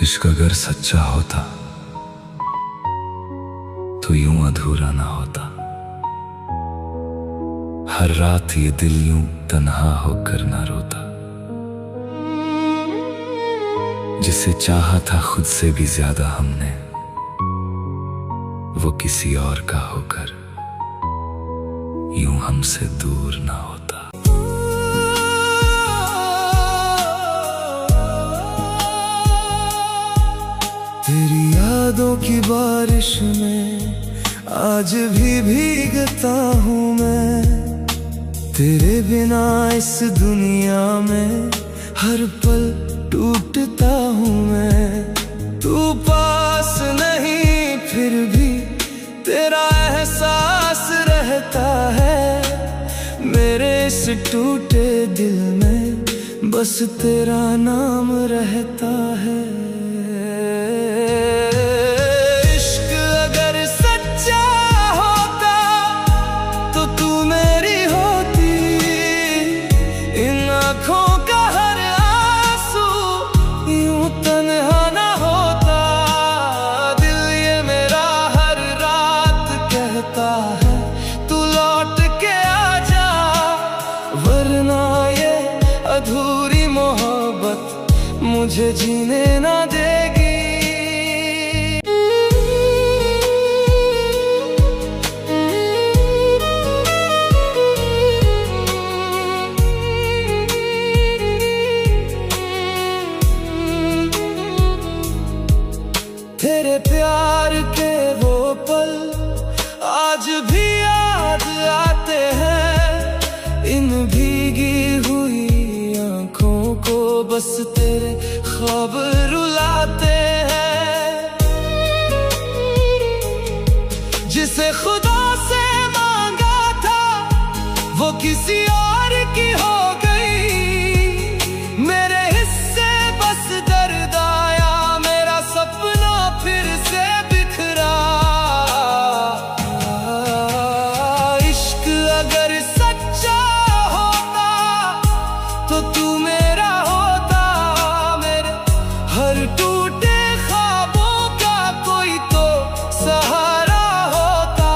इश्क अगर सच्चा होता तो यूं अधूरा ना होता। हर रात ये दिल यूं तन्हा होकर ना रोता। जिसे चाहा था खुद से भी ज्यादा हमने, वो किसी और का होकर यूं हमसे दूर ना होता। तेरी यादों की बारिश में आज भी भीगता हूँ मैं। तेरे बिना इस दुनिया में हर पल टूटता हूँ मैं। तू पास नहीं फिर भी तेरा एहसास रहता है। मेरे इस टूटे दिल में बस तेरा नाम रहता है। अधूरी मोहब्बत मुझे जीने ना देगी। तेरे प्यार के वो पल आज भी याद आते हैं। इन भीगी हुई को बस तेरे ख्वाब रुलाते हैं। जिसे खुदा से मांगा था वो किसी और की हो गई। मेरे हिस्से बस दर्द आया, मेरा सपना फिर से बिखरा। इश्क अगर सच्चा होता तो तू हर टूटे ख्वाबों का कोई तो सहारा होता।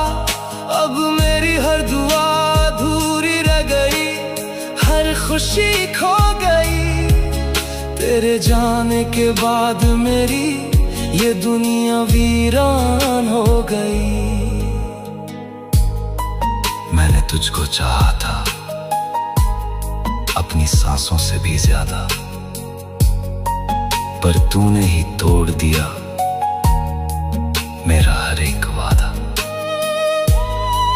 अब मेरी हर दुआ अधूरी रह गई, हर खुशी खो गई। तेरे जाने के बाद मेरी ये दुनिया वीरान हो गई। मैंने तुझको चाहा था अपनी सांसों से भी ज्यादा, पर तूने ही तोड़ दिया मेरा हर एक वादा।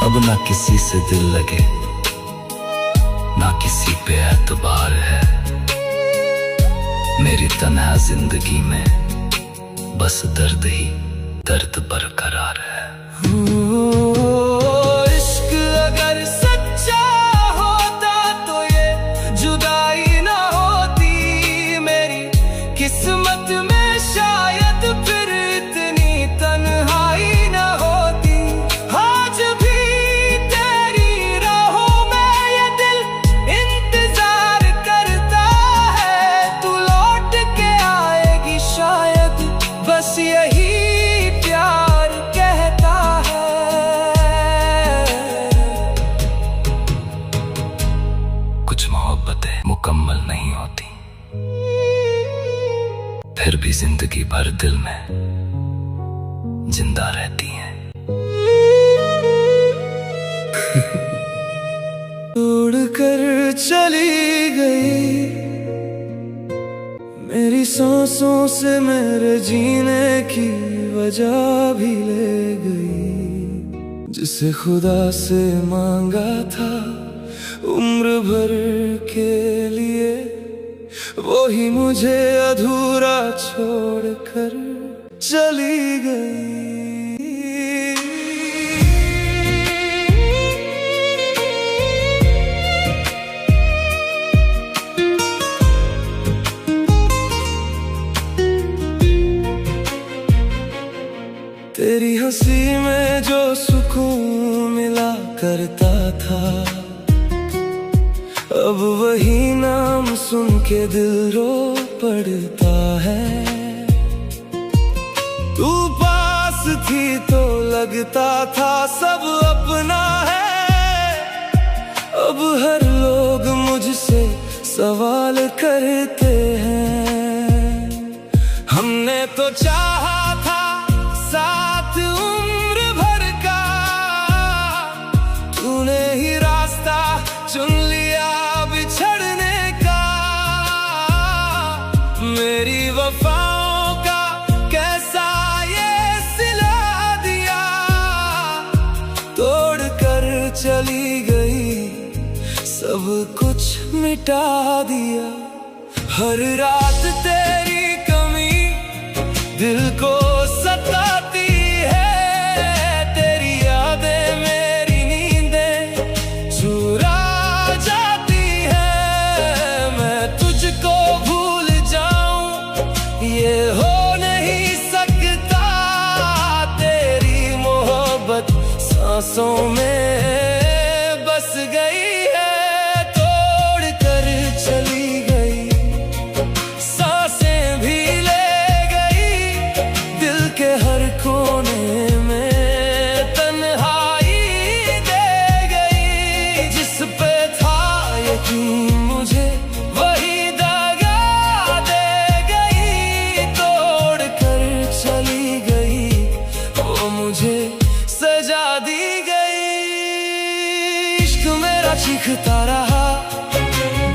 अब ना किसी से दिल लगे, ना किसी पे एतबार है। मेरी तन्हा जिंदगी में बस दर्द ही दर्द बरकरार है। इश्क अगर सच्चा होता तो ये जुदाई ना होती। मेरी किस्मत में शायद फिर इतनी तन्हाई न होती। आज भी तेरी राहों में ये दिल इंतजार करता है। तू लौट के आएगी शायद, बस यही प्यार कहता है। कुछ मोहब्बतें मुकम्मल नहीं होती, फिर भी जिंदगी भर दिल में जिंदा रहती हैं। छोड़कर चली गई, मेरी सांसों से मेरे जीने की वजह भी ले गई। जिसे खुदा से मांगा था उम्र भर के लिए, वो ही मुझे अधूरा छोड़कर चली गई। तेरी हंसी में जो सुकून मिला करता था, अब वही नाम सुन के दिल रो पड़ता है। तू पास थी तो लगता था सब अपना है। अब हर लोग मुझसे सवाल करते हैं। हमने तो चाहा था साथ उम्र भर का, तूने ही रास्ता चुन लिया बिछड़ने का। मेरी वफाओं का कैसा ये सिला दिया, तोड़ कर चली गई सब कुछ मिटा दिया। हर रात तेरी कमी दिल को सताती है, तेरी यादें मेरी नींदें चुरा जाती है। मैं तुझको भूल जाऊं ये हो नहीं सकता, तेरी मोहब्बत सांसों में बस गई है, तोड़ कर चली गई। सांसें भी ले गई दिल के हर कोने में, तन्हाई दे गई। जिस पे था यकीन मुझे वही दगा दे गई, तोड़ कर चली गई वो मुझे सजा दी गई। इश्क मेरा चीखता रहा,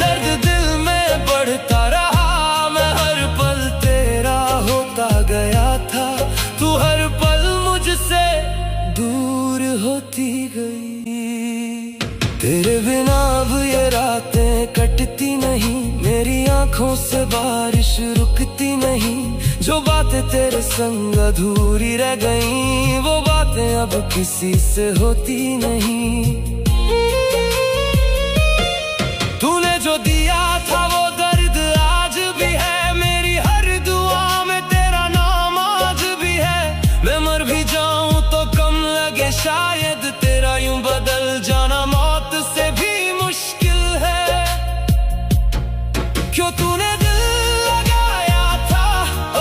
दर्द दिल में बढ़ता रहा। मैं हर पल तेरा होता गया था, तू हर पल मुझसे दूर होती गई। तेरे बिना अब ये रातें कटती नहीं, मेरी आंखों से बारिश रुकती नहीं। जो बातें तेरे संग अधूरी रह गईं, वो बातें अब किसी से होती नहीं। तूने जो दिया था वो दर्द आज भी है, मेरी हर दुआ में तेरा नाम आज भी है। मैं मर भी जाऊं तो कम लगे शायद, तेरा यूं बदल जाना मौत से भी मुश्किल है। क्यों तूने दिल लगाया था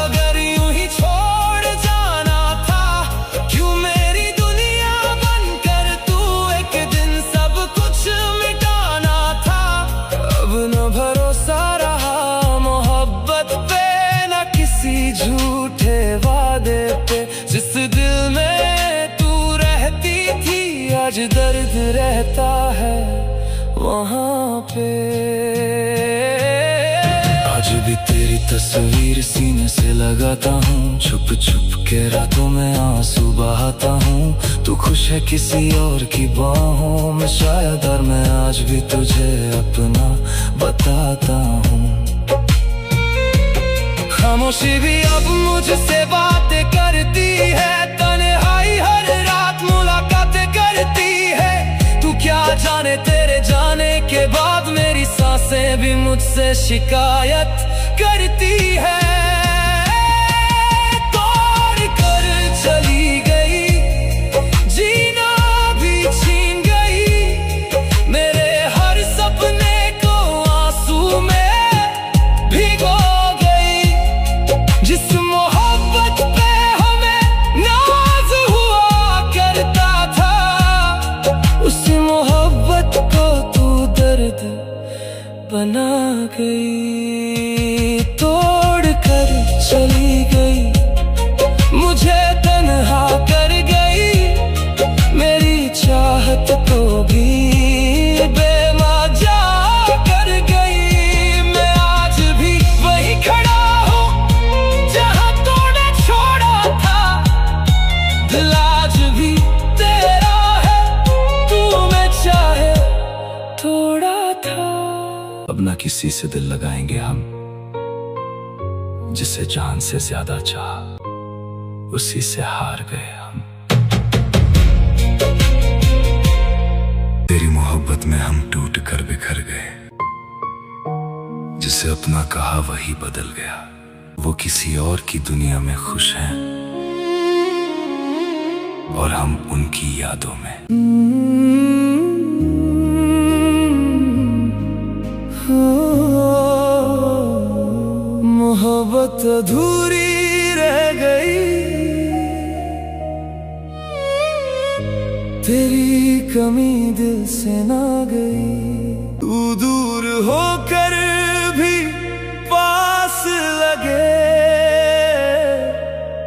अगर यूं ही छोड़ जाना था? क्यों मेरी दुनिया बनकर तू एक दिन सब कुछ मिटाना था? अब न भरोसा रहा मोहब्बत पे, न किसी झूठे वादे पे। जिस दिल में तू रहती थी आज दर्द रहता है वहाँ पे। आज भी तेरी तस्वीर सीने से लगाता हूँ, छुप छुप के रातों में आंसू बहाता हूँ। तू खुश है किसी और की बाहों में शायद, और मैं आज भी तुझे अपना बताता हूँ। खामोशी भी अब मुझसे बातें करती है, तन्हाई हर रात मुलाकातें करती है। तू क्या जाने तेरे जाने के बाद मेरी सांसें भी मुझसे शिकायत करती है। तोड़ कर चली गई, जीना भी छीन गई। मेरे हर सपने को आंसू में भिगो गई। जिस मोहब्बत पे हमें नाज हुआ करता था, उसी मोहब्बत को तू दर्द बना गई। तोड़ कर चली गई, मुझे तन्हा कर गई। मेरी चाहत को भी बेमजा कर गई। मैं आज भी वही खड़ा हूँ जहाँ तूने छोड़ा था। दिल आज भी तेरा है, तूने चाहे थोड़ा था। अब ना किसी से दिल लगाएंगे हम, जिसे जान से ज्यादा चाहा उसी से हार गए हम। तेरी मोहब्बत में हम टूट कर बिखर गए, जिसे अपना कहा वही बदल गया। वो किसी और की दुनिया में खुश हैं और हम उनकी यादों में। मोहब्बत अधूरी रह गई, कमी दिल से ना गई। तू दूर होकर भी पास लगे,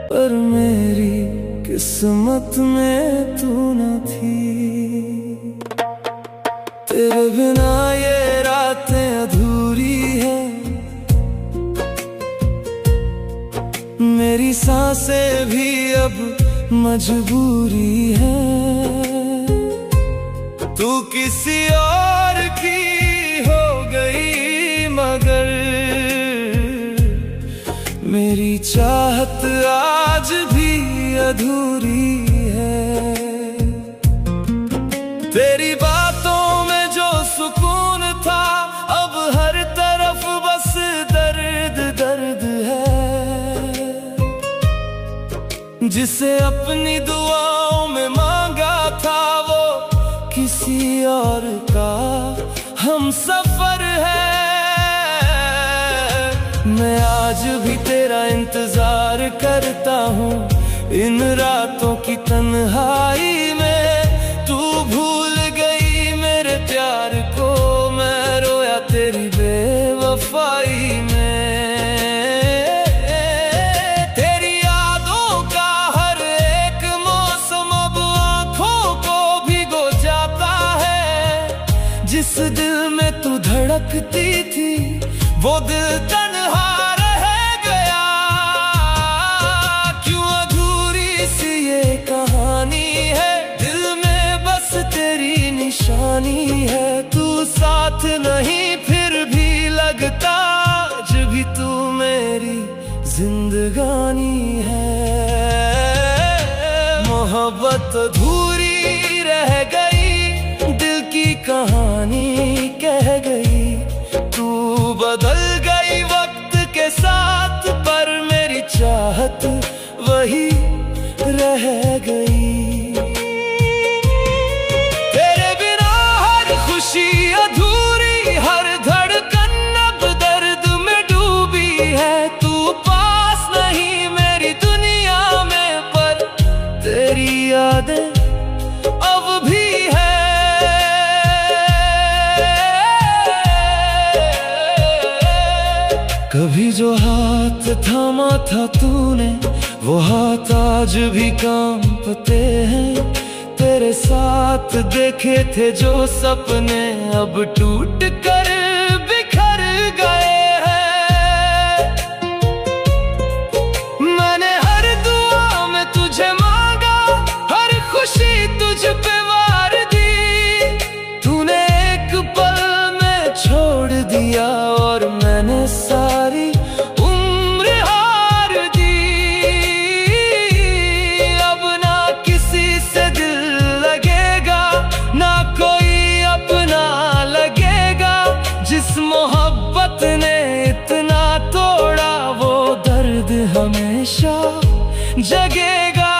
पर मेरी किस्मत में तू न थी। तेरे बिना ये रातें अधूरी है, मेरी सांसें भी अब मजबूरी है। तू किसी और की हो गई मगर मेरी चाहत आज भी अधूरी है। तेरी बातों में जो सुकून था, अब हर तरफ बस दर्द दर्द है। जिसे अपनी दुआओं में मांगा था, वो किसी और का हम सफर है। मैं आज भी तेरा इंतजार करता हूँ, इन रातों की तन्हाई में। तू भूल गई मेरे प्यार को, मैं रोया तेरी बेवफाई में। तेरी यादों का हर एक मौसम अब आँखों को भिगो जाता है। जिस दिल में तू धड़कती थी, वो दिल तन्हा रह गया। क्यों अधूरी सी ये कहानी है, दिल में बस तेरी निशानी है। तू साथ नहीं फिर भी लगता, आज भी तू मेरी जिंदगानी है। मोहब्बत अधूरी रह गई, दिल की कहानी कह गई। तू बदल गई वक्त के साथ, पर मेरी चाहत वही रह गई। तेरे बिना हर खुशी अधूरी, हर धड़कन अब दर्द में डूबी है। तू पास नहीं मेरी दुनिया में, पर तेरी यादें अब भी है। कभी जो हाथ थामा था तूने, वो हाथ आज भी कांपते हैं। तेरे साथ देखे थे जो सपने, अब टूट कर बिखर गए हैं। मैंने हर दुआ में तुझे मांगा, हर खुशी तुझ पे वार दी। तूने एक पल में छोड़ दिया, और मैंने सारी उम्र हार दी। अब ना किसी से दिल लगेगा, ना कोई अपना लगेगा। जिस मोहब्बत ने इतना तोड़ा, वो दर्द हमेशा जगेगा।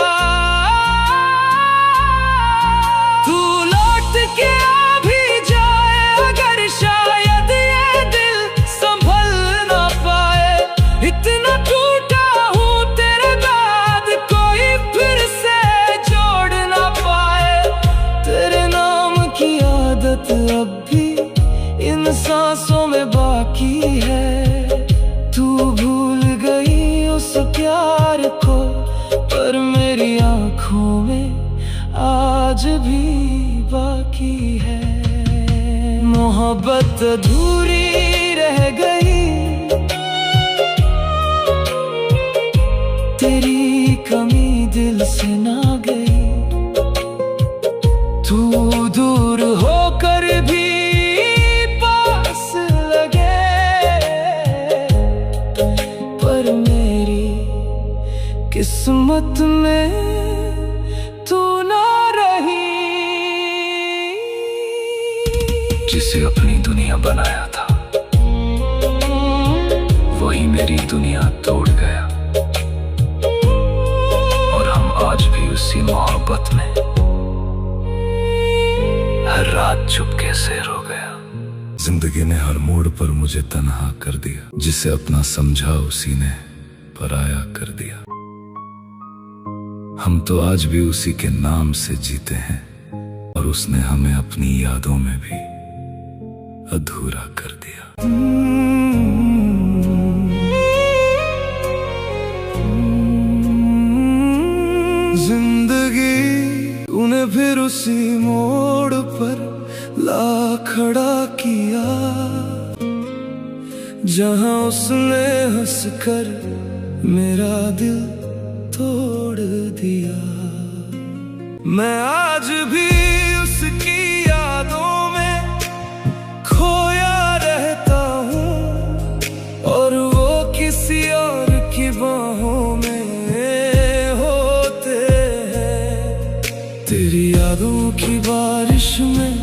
तू लौट के आ भी जाए अगर, शायद ये दिल संभल ना पाए। इतना टूटा हूँ तेरे बाद, कोई फिर से जोड़ ना पाए। तेरे नाम की आदत अब भी इन सांसों में बाकी है। तू भूल गई उस प्यार को, पर मेरी आंखों में आज भी बाकी है। मोहब्बत अधूरी रह गई, तेरी कमी दिल से ना गई। तू दूर होकर भी पास लगे, पर मेरी किस्मत में तू ना रही। जिसे अपनी दुनिया बनाया था, वही मेरी दुनिया तोड़ गया। और हम आज भी उसी मोहब्बत में हर रात चुपके से रो गया। जिंदगी ने हर मोड़ पर मुझे तन्हा कर दिया, जिसे अपना समझा उसी ने पराया कर दिया। हम तो आज भी उसी के नाम से जीते हैं, और उसने हमें अपनी यादों में भी अधूरा कर दिया। जिंदगी तूने फिर उसी मोड़ पर ला खड़ा किया जहां उसने हंसकर मेरा दिल तोड़ दिया। मैं आज भी उसकी यादों में खोया रहता हूँ और वो किसी और की बाहों में होते हैं। तेरी यादों की बारिश में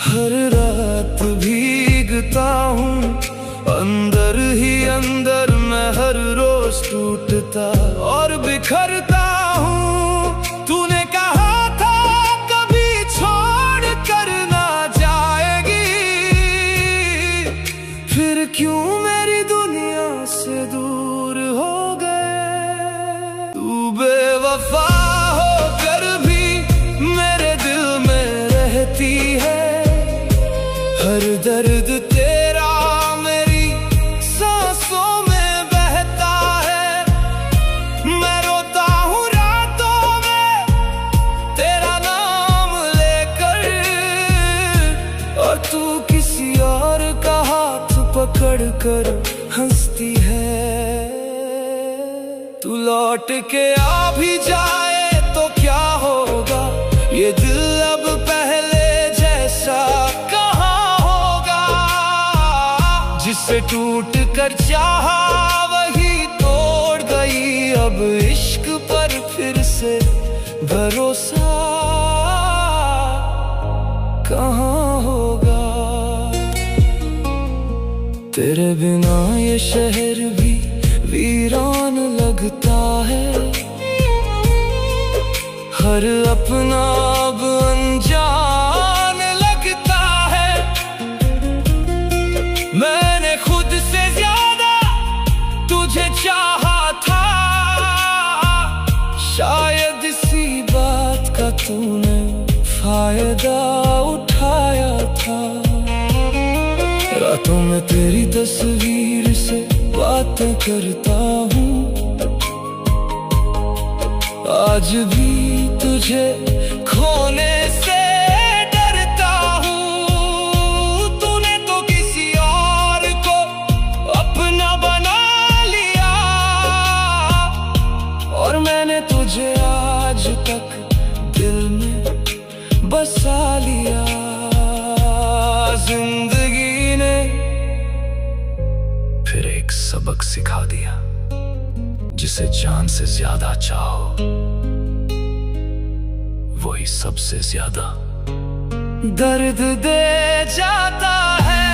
हर रात भीगता हूँ, अंदर ही अंदर मैं हर रोज टूटता और बिखरता हूँ। तूने कहा था कभी छोड़ कर ना जाएगी, फिर क्यों मेरी दुनिया से दूर हो गए। तू बेवफा होकर भी मेरे दिल में रहती है, हर दर्द तेरा मेरी सांसों में बहता है। मैं रोता हूँ रातों में तेरा नाम लेकर, और तू किसी और का हाथ पकड़ कर हंसती है। तू लौट के आ भी जाए तो क्या होगा, ये दिल अब पहले जैसा जिससे टूट कर चाहा वही तोड़ गई। अब इश्क पर फिर से भरोसा कहाँ होगा। तेरे बिना ये शहर भी वीरान लगता है, हर अपना अब अनजान लगता है। मैंने खुद से ज्यादा तुझे चाहा था, शायद इसी बात का तूने फायदा उठाया था। रातों में तेरी तस्वीर से बातें करता हूँ, आज भी तुझे खोने से डरता हूँ। तूने तो किसी और को अपना बना लिया, और मैंने तुझे आज तक दिल में बसा लिया। जिंदगी ने फिर एक सबक सिखा दिया, जिसे जान से ज्यादा चाहो वही सबसे ज्यादा दर्द दे जाता है।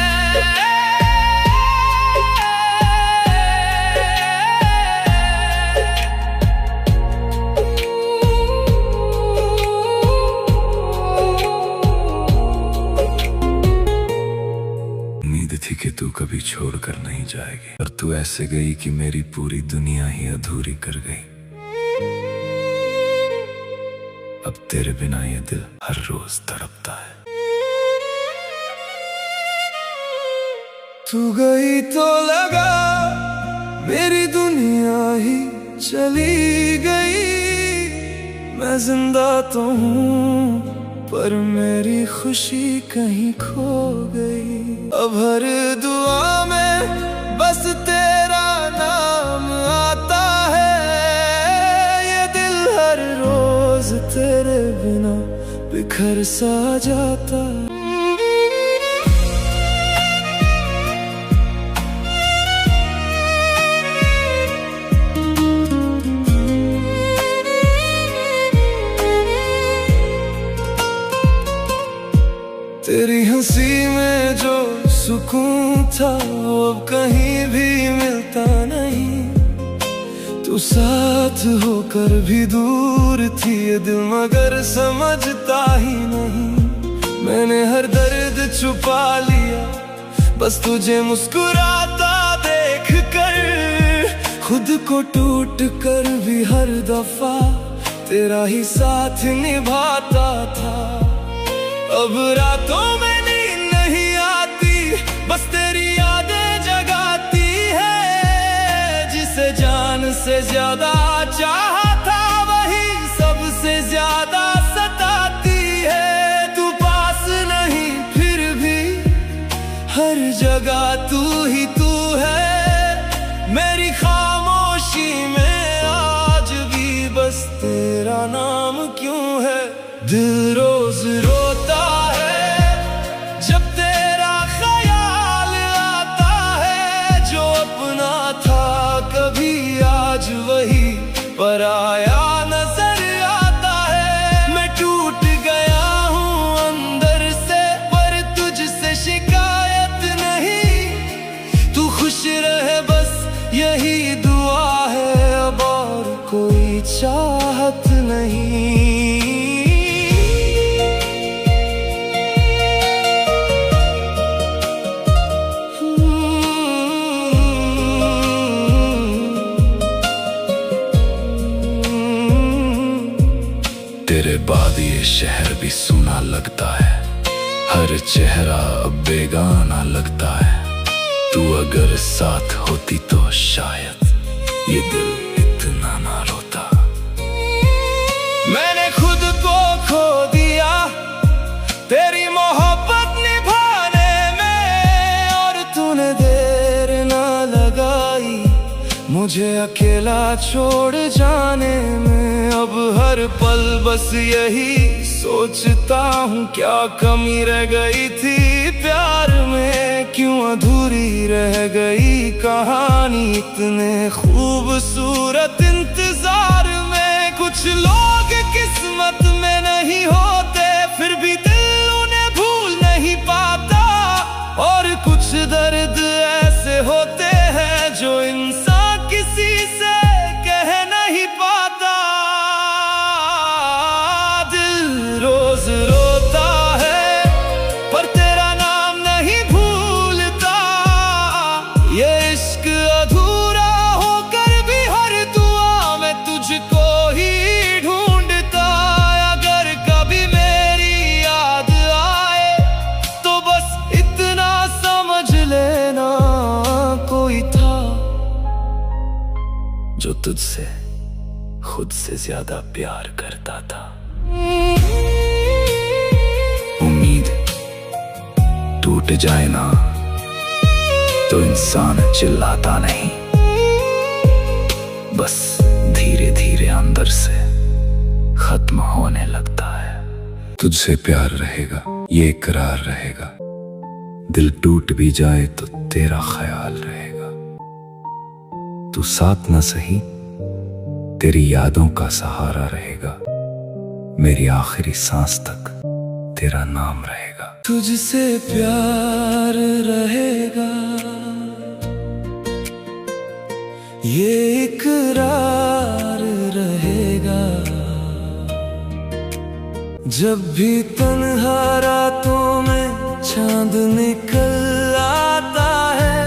उम्मीद थी कि तू कभी छोड़कर नहीं जाएगी, और तू ऐसे गई कि मेरी पूरी दुनिया ही अधूरी कर गई। अब तेरे बिना ये दिल हर रोज तड़पता है। तू गई तो लगा मेरी दुनिया ही चली गई। मैं जिंदा तो हूँ पर मेरी खुशी कहीं खो गई। अब हर दुआ में बस तेरा नाम आता है, ये दिल हर रोज तेरे बिना बिखर सा जाता। तेरी हंसी में जो सुकून था वो अब कहीं भी मिलता नहीं। तू साथ होकर भी दूर थी ये दिल मगर समझता ही नहीं। मैंने हर दर्द छुपा लिया बस तुझे मुस्कुराता देख कर। खुद को टूट कर भी हर दफा तेरा ही साथ निभाता था। अब रातों में नींद नहीं आती, बस तेरी यादें जगाती है। जिसे जान से ज्यादा चाहा था वही सबसे ज्यादा सताती है। तू पास नहीं फिर भी हर जगह तू ही तू है। मेरी खामोशी में आज भी बस तेरा नाम क्यों है। दिल रोज रोता है जब तेरा ख्याल आता है। जो अपना था कभी आज वही पराया नजर आता है। मैं टूट गया हूँ अंदर से पर तुझसे शिकायत नहीं। तू खुश रहे बस यही दुआ है, अब और कोई चाहत नहीं। तेरे बाद ये शहर भी सूना लगता है, हर चेहरा अब बेगाना लगता है। तू अगर साथ होती तो शायद ये दिल इतना ना रोता। मैंने खुद को खो दिया तेरी मोहब्बत निभाने में, और तूने देर ना लगाई मुझे अकेला छोड़ जाने में। अब हर पल बस यही सोचता हूँ, क्या कमी रह गई थी प्यार में। क्यों अधूरी रह गई कहानी इतने खूबसूरत इंतजार में। कुछ लोग किस्मत में नहीं होते फिर भी दिल उन्हें भूल नहीं पाता, और कुछ दर्द ऐसे होते हैं जो इंसान किसी से कह नहीं पाता। दिल रोज रोता है पर तेरा नाम नहीं भूलता। ये इश्क अधूरा होकर भी हर दुआ में तुझको ही ढूंढता। अगर कभी मेरी याद आए तो बस इतना समझ लेना, कोई था जो तुझसे खुद से ज्यादा प्यार करता था। उम्मीद टूट जाए ना तो इंसान चिल्लाता नहीं, बस धीरे धीरे अंदर से खत्म होने लगता है। तुझसे प्यार रहेगा, ये इकरार रहेगा। दिल टूट भी जाए तो तेरा ख्याल रहेगा। तू साथ न सही तेरी यादों का सहारा रहेगा। मेरी आखिरी सांस तक तेरा नाम रहेगा। तुझसे प्यार रहेगा, ये इकरार रहेगा। जब भी तन्हा रातों में चांद निकल आता है,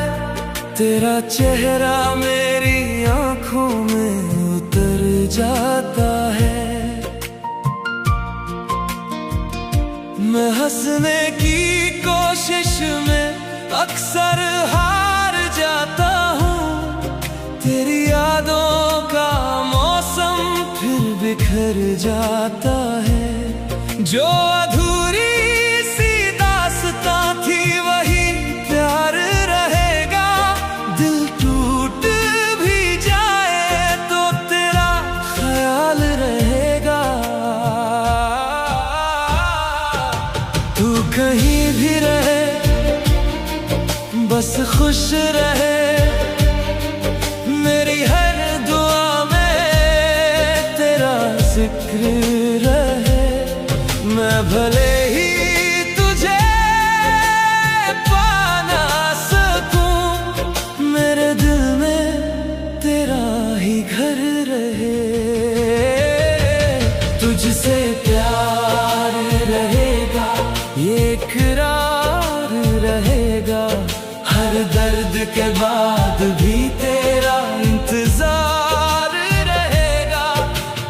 तेरा चेहरा मेरी आंखों में उतर जाता है। मैं हंसने की कोशिश में अक्सर हार जाता हूँ। तेरी यादों का मौसम फिर बिखर जाता है। जो अधूरी सी दास्तां थी वही प्यार रहेगा। दिल टूट भी जाए तो तेरा ख्याल रहेगा। तू कहीं भी रहे बस खुश रहे। मेरी हर दुआ में तेरा जिक्र रहे। मैं भले ही तुझे पा ना सकूं, मेरे दिल में तेरा ही घर रहे। तुझसे प्यार रहेगा, ये इकरार रहेगा। हर दर्द के बाद भी तेरा इंतजार रहेगा।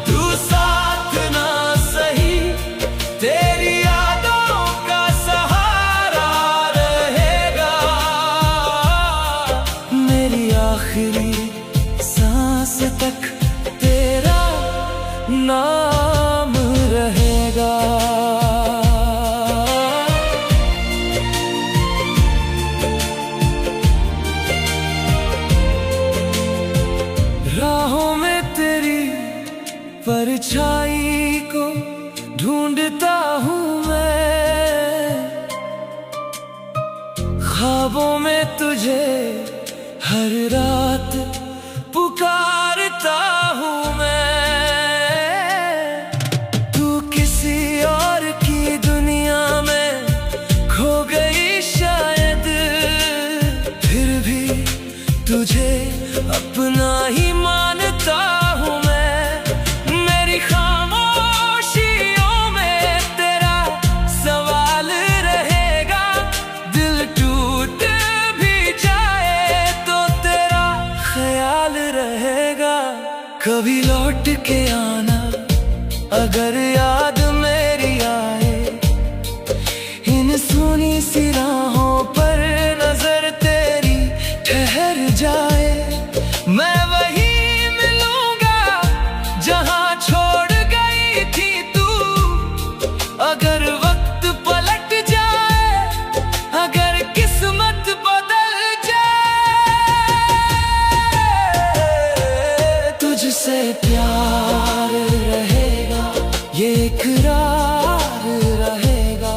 तू साथ ना सही तेरी यादों नाम रहेगा। राहों में तेरी परछाई को ढूंढता हूँ मैं, ख्वाबों में तुझे हर रात पुकारता हूँ मैं। तू किसी और की दुनिया में खो गई शायद, फिर भी तुझे अपना ही मानता हूँ मैं। मेरी खामोशियों में तेरा सवाल रहेगा, दिल टूट भी जाए तो तेरा ख्याल रहेगा। कभी लौट के आना अगर याद मेरी आए, इन सुनी सी राहों पर नजर तेरी ठहर जाए। मैं वहीं मिलूंगा जहां छोड़ गई थी तू, अगर वक्त पलट जाए, अगर किस्मत बदल जाए। तुझसे प्यार रहेगा, ये इकरार रहेगा,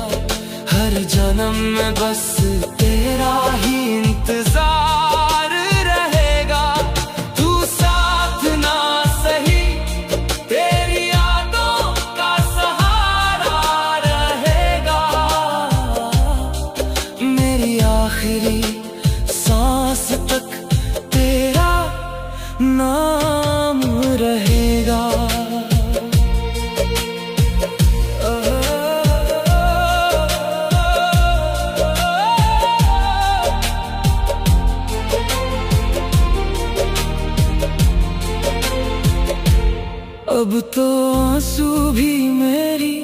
हर जन्म में बस तेरा ही इंतजार रहेगा। तू साथ ना सही, तेरी यादों का सहारा रहेगा। मेरी आखिरी सांस तक तेरा नाम रहेगा। अब तो आंसू भी मेरी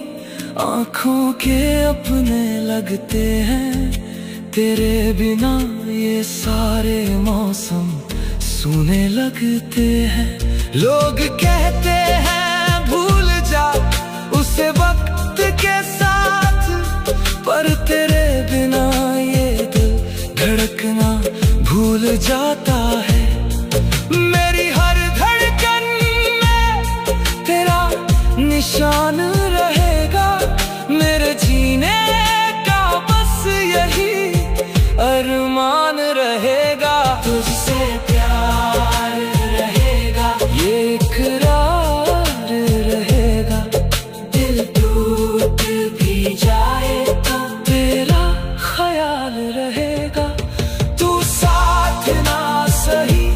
आंखों के अपने लगते हैं, तेरे बिना ये सारे मौसम सूने लगते हैं। लोग कहते हैं भूल जा उसे वक्त के साथ, पर तेरे बिना ये दिल धड़कना भूल जाता है। मेरी हर धड़कन में तेरा निशान रहेगा, मेरे जीने का बस यही अरमान रहेगा। तुझसे प्यार रहेगा, ये इकरार रहेगा, दिल टूट भी जाए तो तेरा ख्याल रहेगा। तू साथ ना सही,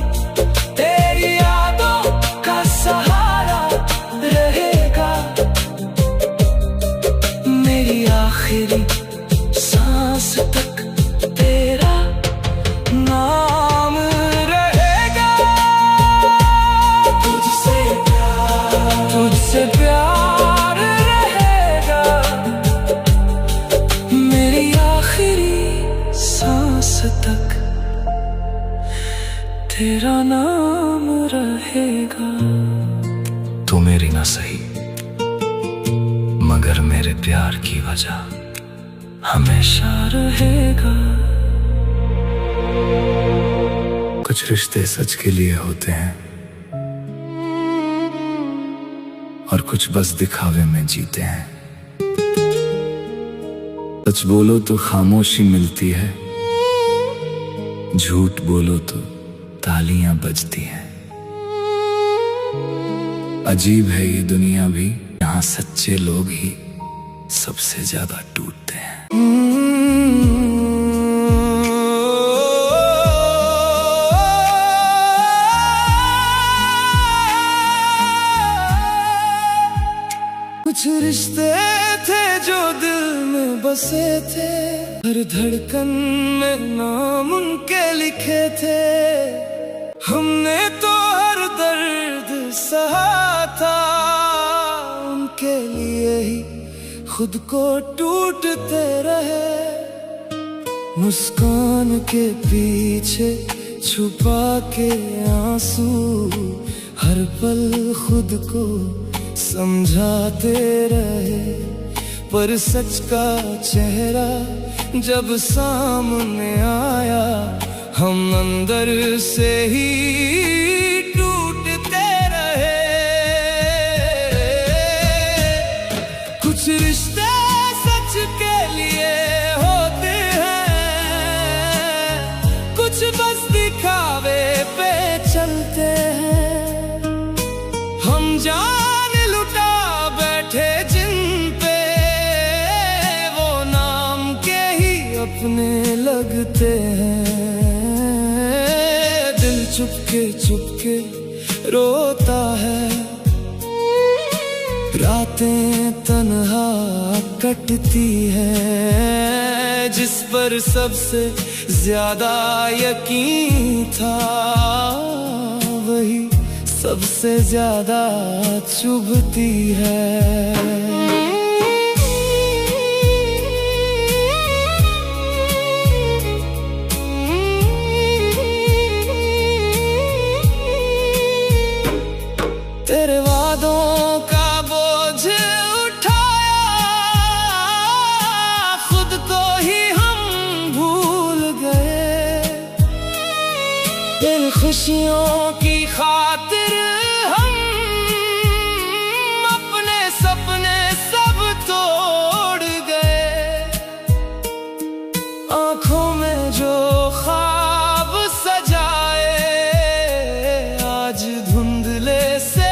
तेरी यादों का सहारा रहेगा। मेरी आखिरी सांस तक तेरा नाम रहेगा। तुझसे प्यार रहेगा, मेरी आखिरी सांस तक तेरा नाम रहेगा। तू मेरी ना सही, मगर मेरे प्यार की वजह हमेशा रहेगा। कुछ रिश्ते सच के लिए होते हैं और कुछ बस दिखावे में जीते हैं। सच बोलो तो खामोशी मिलती है, झूठ बोलो तो तालियां बजती हैं। अजीब है ये दुनिया भी, यहाँ सच्चे लोग ही सबसे ज्यादा टूटते हैं। कुछ रिश्ते थे जो दिल में बसे थे, हर धड़कन में नाम उनके लिखे थे। हमने तो हर दर्द सहा था, उनके लिए ही खुद को टूटते रहे। मुस्कान के पीछे छुपा के आंसू, हर पल खुद को समझाते रहे, पर सच का चेहरा जब सामने आया, हम अंदर से ही टूटते रहे। कुछ रिश्ते सच के लिए होते हैं, कुछ बस दिखावे पे चलते हैं। हम जान लुटा बैठे जिन पे, वो नाम के ही अपने लगते हैं। दिल चुपके चुपके रोता है, रातें तन्हा कटती है। जिस पर सबसे ज्यादा यकीन था, वही सबसे ज्यादा चुभती है। तेरे वादों का बोझ उठाया, खुद को ही हम भूल गए। इन खुशियों की खातिर हम अपने सपने सब तोड़ गए। आंखों में जो ख्वाब सजाए, आज धुंधले से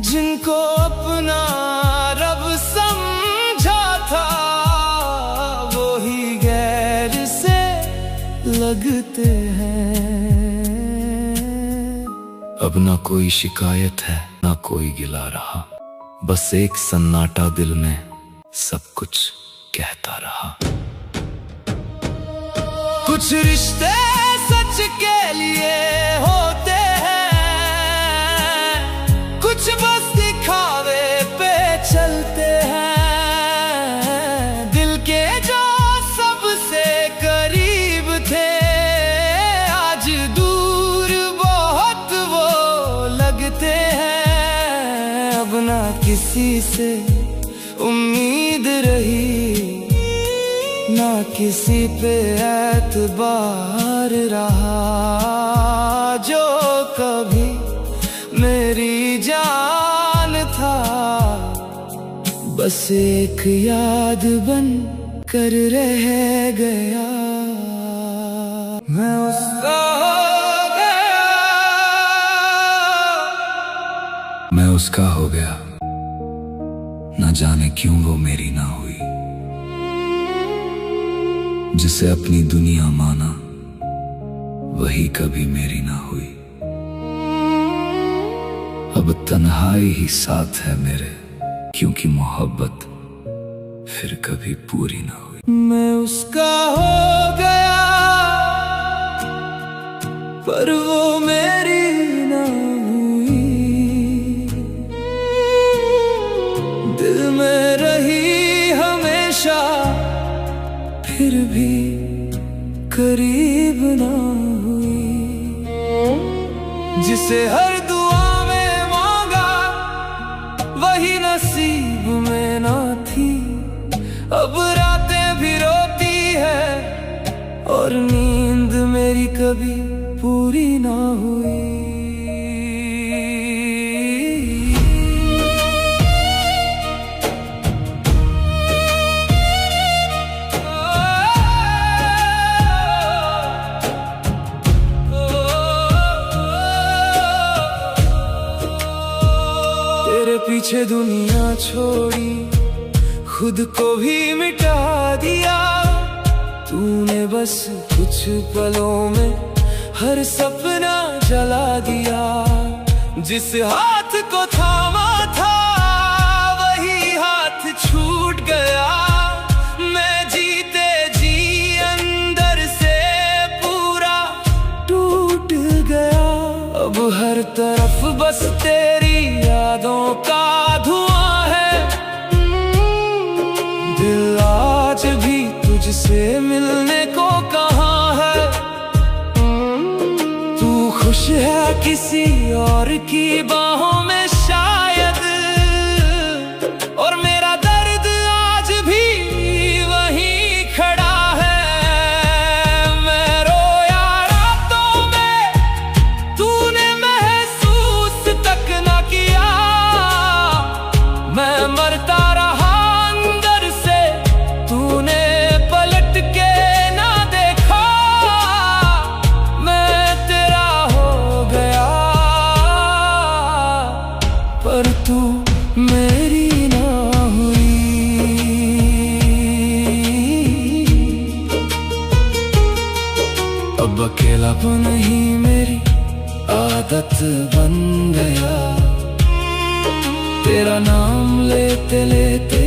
जिनको अपना रब समझा था, वो ही गैर से लगते हैं। अब ना कोई शिकायत है, ना कोई गिला रहा, बस एक सन्नाटा दिल में सब कुछ कहता रहा। कुछ रिश्ते सच के लिए होते हैं, कुछ बस दिखावे पे चलते हैं। दिल के जो सबसे करीब थे, आज दूर बहुत वो लगते हैं। अब ना किसी से उम्मीद रही, ना किसी पे एतबार रहा। जो कभी मेरी जान था, बस एक याद बन कर रह गया। मैं उसका हो गया, मैं उसका हो गया, न जाने क्यों वो मेरी ना हुई। जिसे अपनी दुनिया माना, वही कभी मेरी ना हुई। अब तन्हाई ही साथ है मेरे, क्योंकि मोहब्बत फिर कभी पूरी ना हुई। मैं उसका हो गया, पर वो मेरी ना हुई। दिल में रही हमेशा, फिर भी करीब ना हुई। जिसे हर दुआ में मांगा, वही नसीब में ना थी। अब रातें भी रोती है, और नींद मेरी कभी पूरी ना हुई। तेरे पीछे दुनिया छोड़ी, खुद को भी मिटा दिया। तूने बस कुछ पलों में हर सपना जला दिया। जिस हाथ को थामा था, वही हाथ छूट गया। मैं जीते जी अंदर से पूरा टूट गया। अब हर तरफ बस तेरी यादों का धुआं है। दिल आज भी तुझसे मिलने को कहाँ है। तू खुश है किसी और की बाहों में शायद, और मेरा दर्द आज भी वहीं खड़ा है। मैं रोया रातों में, तूने महसूस तक ना किया। मैं मरता रहा अंदर से, तूने पलट के ना देखा। मैं तेरा हो गया, पर तू मेरी ना हुई। अब अकेलापन ही मेरी आदत बन गया। तेरा नाम लेते लेते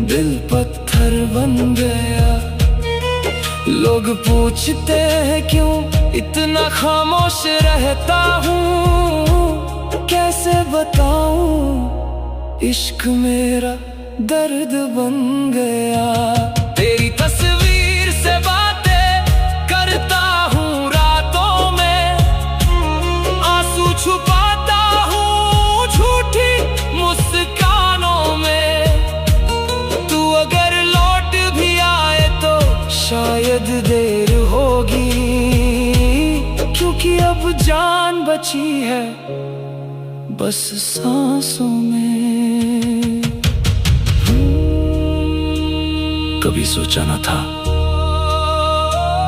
दिल पत्थर बन गया। लोग पूछते हैं क्यों इतना खामोश रहता हूँ। कैसे बताऊं, इश्क मेरा दर्द बन गया। तेरी तस्वीर से बातें करता हूँ रातों में, आंसू छुपाता हूँ झूठी मुस्कानों में। तू अगर लौट भी आए तो शायद देर होगी, क्योंकि अब जान बची है बस सांसों में। कभी सोचा न था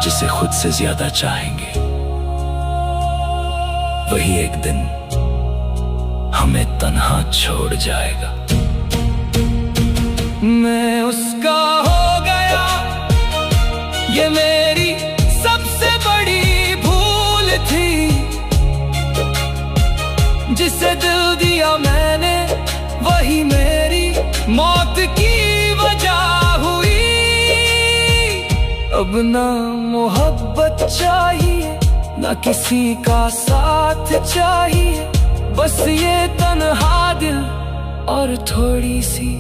जिसे खुद से ज्यादा चाहेंगे, वही एक दिन हमें तन्हा छोड़ जाएगा। मैं उसका हो गया, ये मेरी सबसे बड़ी भूल थी। जिसे दिल दिया मैंने, वही मेरी मौत की वजह हुई। अब ना मोहब्बत चाहिए, ना किसी का साथ चाहिए। बस ये तन्हा दिल और थोड़ी सी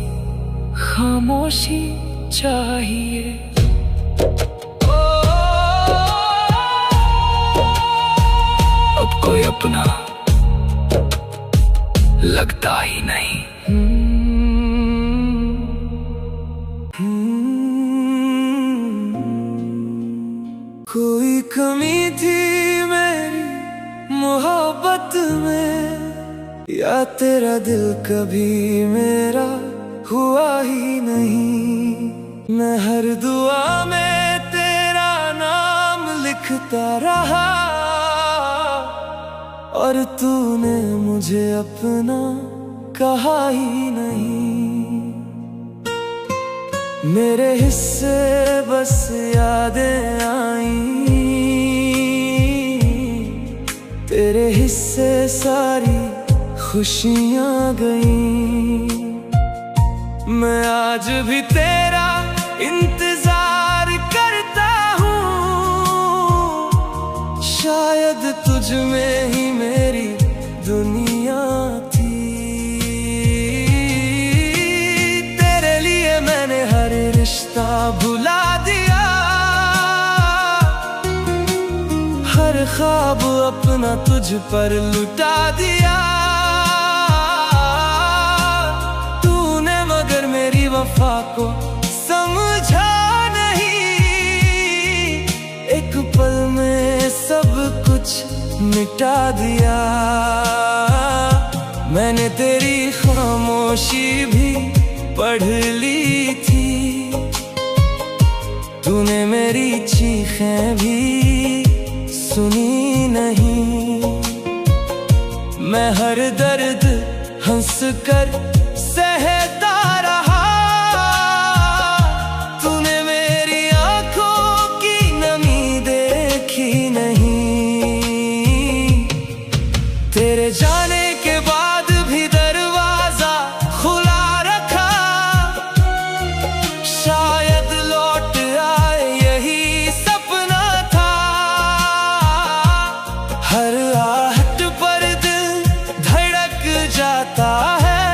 खामोशी चाहिए। अब कोई अपना लगता ही नहीं। कोई कमी थी मेरी मोहब्बत में, या तेरा दिल कभी मेरा हुआ ही नहीं। मैं हर दुआ में तेरा नाम लिखता रहा, और तूने मुझे अपना कहा ही नहीं। मेरे हिस्से बस यादें आई, तेरे हिस्से सारी खुशियां गई। मैं आज भी तेरा इंतजार करता हूँ, शायद तुझ में ही मेरी दुनिया थी। तेरे लिए मैंने हर रिश्ता भुला दिया, हर ख्वाब अपना तुझ पर लुटा दिया। तूने मगर मेरी वफा को समझा नहीं, एक पल में सब कुछ मिटा दिया। मैंने तेरी खामोशी भी पढ़ ली थी, तूने मेरी चीखें भी सुनी नहीं। मैं हर दर्द हंस कर सहता रहा, तूने मेरी आंखों की नमी देखी नहीं। तेरे जाने के बाद भी दरवाजा खुला रखा, शायद लौट आए यही सपना था। हर आहट पर दिल धड़क जाता है,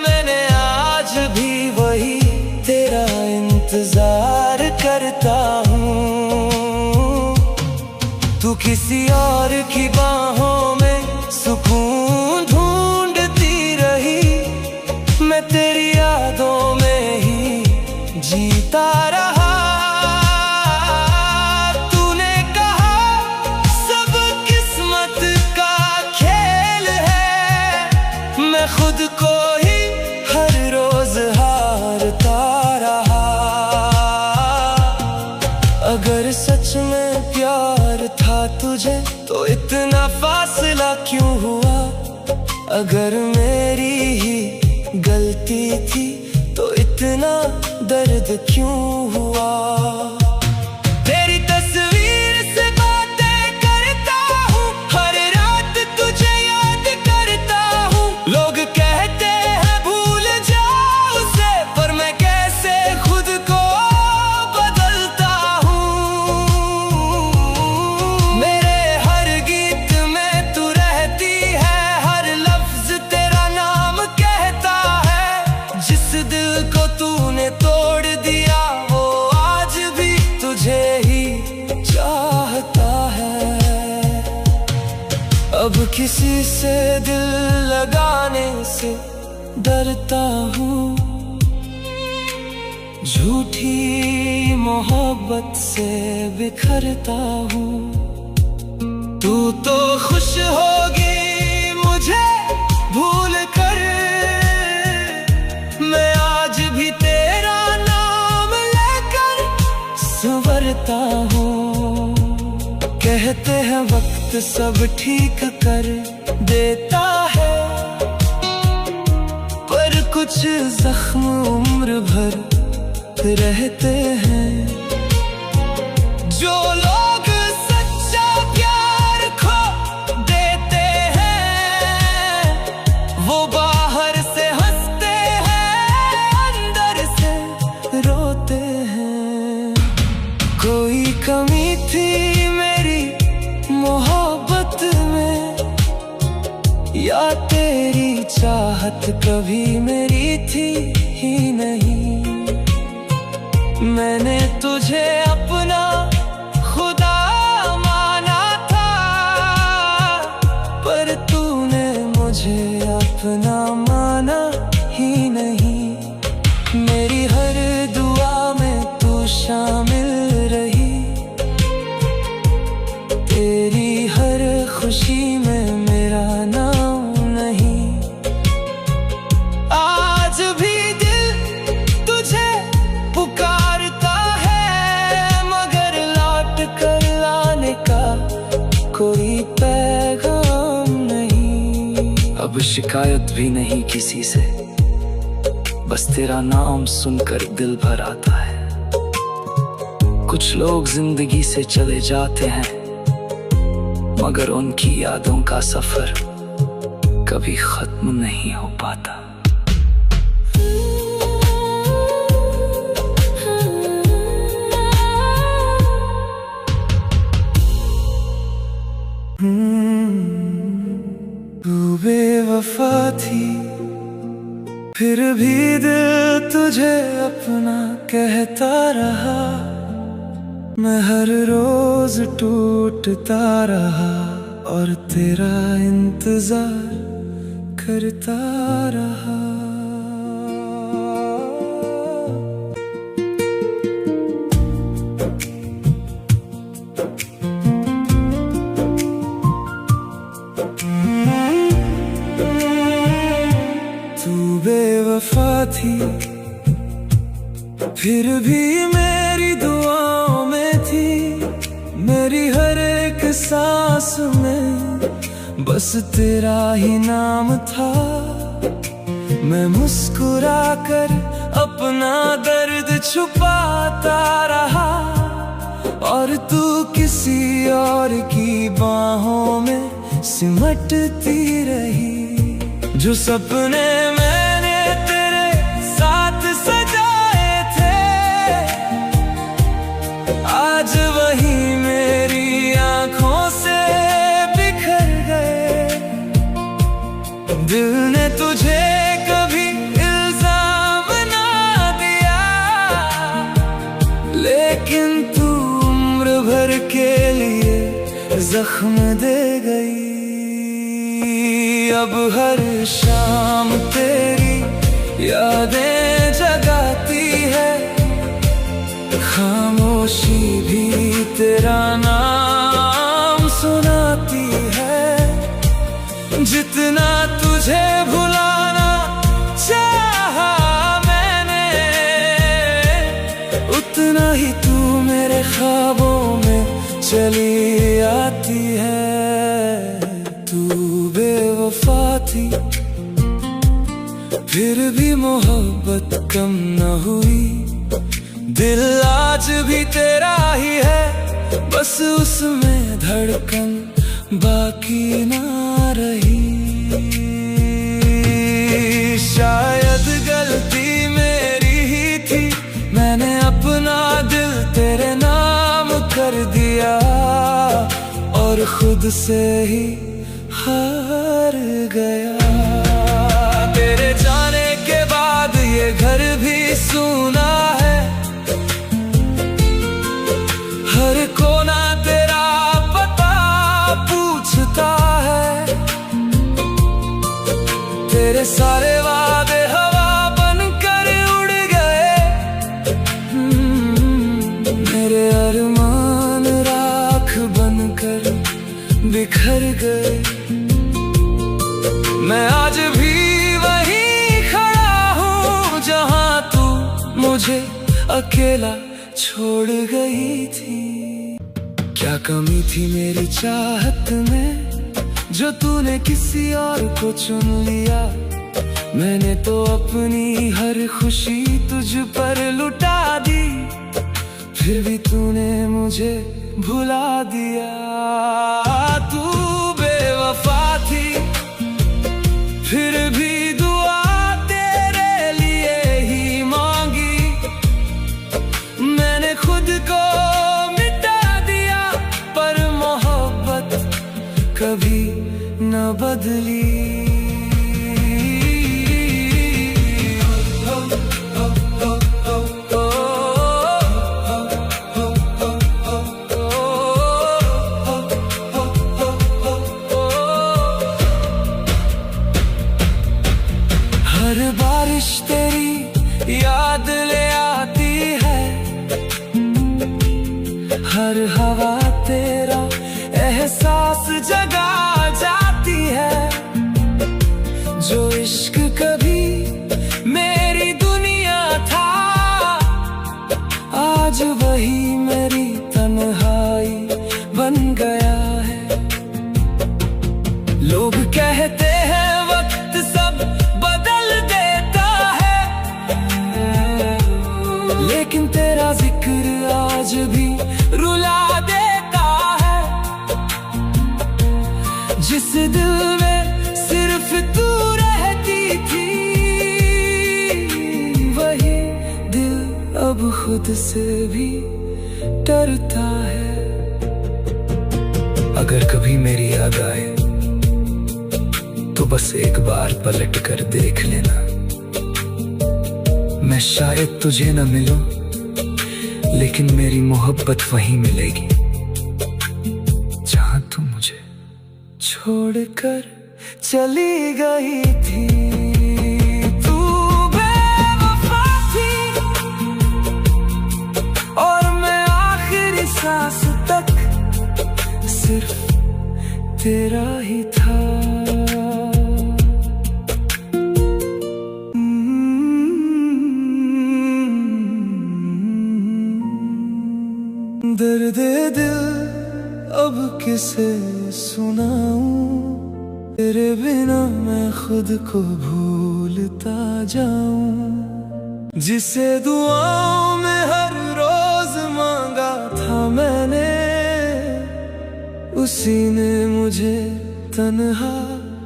मैंने आज भी वही तेरा इंतजार करता हूँ। तू किसी और की बाहों में सुकून ढूंढती रही, मैं तेरी यादों में ही जीता रहा। तूने कहा सब किस्मत का खेल है, मैं खुद को ही हर रोज हारता रहा। अगर सच में प्यार था तुझे तो इतना फासला क्यों हुआ? अगर मेरी ही गलती थी तो इतना दर्द क्यों हुआ? तेरी तस्वीर से बातें करता हूँ, हर रात तुझे याद करता हूँ। लोग कहते हैं भूल जाओ उसे, पर मैं कैसे खुद को बदलता हूँ। मेरे हर गीत में तू रहती है, हर लफ्ज तेरा नाम कहता है। जिस दिल को तूने तोड़ दिया वो आज भी तुझे ही चाहता है। अब किसी से दिल लगाने से डरता हूँ, झूठी मोहब्बत से बिखरता हूँ। तू तो खुश होगी मुझे भूल कर, मैं आज भी तेरा नाम लेकर संवरता हूँ। कहते हैं वक्त सब ठीक कर देता है, पर कुछ जख्म उम्र भर रहते हैं। जो लोग सच्चा प्यार खो देते हैं, वो बाहर से हंसते हैं, अंदर से रोते हैं। कोई कमी थी मेरी मोहब्बत में, या तेरी चाहत कभी मेरी थी ही नहीं। मैंने तुझे अपना खुदा माना था, पर तूने मुझे अपना माना ही नहीं। मेरी हर दुआ में तू शामिल रही, तेरी हर खुशी में मेरा नाम नहीं। आज भी दिल तुझे पुकारता है, मगर लौट कर लाने का कोई पैगाम नहीं। अब शिकायत भी नहीं किसी से, बस तेरा नाम सुनकर दिल भर आता है। कुछ लोग जिंदगी से चले जाते हैं, मगर उनकी यादों का सफर कभी खत्म नहीं हो पाता। तू बेवफा थी, फिर भी दिल तुझे अपना कहता रहा। मैं हर रोज टूटता रहा और तेरा इंतजार करता रहा। तू बेवफा थी, फिर भी मेरी दुआओं में थी। मेरी हर एक सांस में बस तेरा ही नाम था। मैं मुस्कुरा कर अपना दर्द छुपाता रहा, और तू किसी और की बाहों में सिमटती रही। जो सपने मैंने तेरे साथ सजाए थे, आज वही मेरी आंखों से बिखर गए। दिल ने तुझे कभी इल्जाम ना दिया, लेकिन तू उम्र भर के लिए जख्म देगा। अब हर शाम तेरी यादें जगाती है, खामोशी भी तेरा नाम सुनाती है। जितना तुझे भुलाना चाहा मैंने, उतना ही तू मेरे ख्वाबों में चली आती है। तू बेवफा थी फिर भी मोहब्बत कम न हुई, दिल आज भी तेरा ही है, बस उसमें धड़कन बाकी ना रही। शायद गलती मेरी ही थी, मैंने अपना दिल तेरे नाम कर दिया और खुद से ही हार गया। तेरे जाने के बाद ये घर भी सूना है, हर कोना तेरा पता पूछता है। तेरे सारे वादे हवा बनकर उड़ गए, मेरे अरमान राख बनकर बिखर गए। मैं आज भी वहीं खड़ा हूँ जहाँ तू मुझे अकेला छोड़ गई थी। क्या कमी थी मेरी चाहत में जो तूने किसी और को चुन लिया। मैंने तो अपनी हर खुशी तुझ पर लुटा दी, फिर भी तूने मुझे भुला दिया। तू बेवफा थी फिर भी दुआ तेरे लिए ही मांगी, मैंने खुद को मिटा दिया पर मोहब्बत कभी न बदली। हर बारिश तेरी याद ले आती है, हर हवा तेरा एहसास जगा जाती है। जो इश्क कभी मेरी दुनिया था, आज वही मेरी तन्हाई बन गया है। लोग कहते हैं वक्त सब बदल देता है, लेकिन तेरा जिक्र आज भी रुला देता है। जिस दिल में सिर्फ तू रहती थी, वही दिल अब खुद से भी डरता है। अगर कभी मेरी याद आए तो बस एक बार पलट कर देख लेना। मैं शायद तुझे न मिलूं, लेकिन मेरी मोहब्बत वहीं मिलेगी जहां तू मुझे छोड़कर चली गई थी। तू बेवफा थी और मैं आखिरी सांस तक सिर्फ तेरा ही था। दर्द दिल अब किसे सुनाऊं, तेरे बिना मैं खुद को भूलता जाऊं। जिसे दुआओं में हर रोज मांगा था मैंने, उसी ने मुझे तन्हा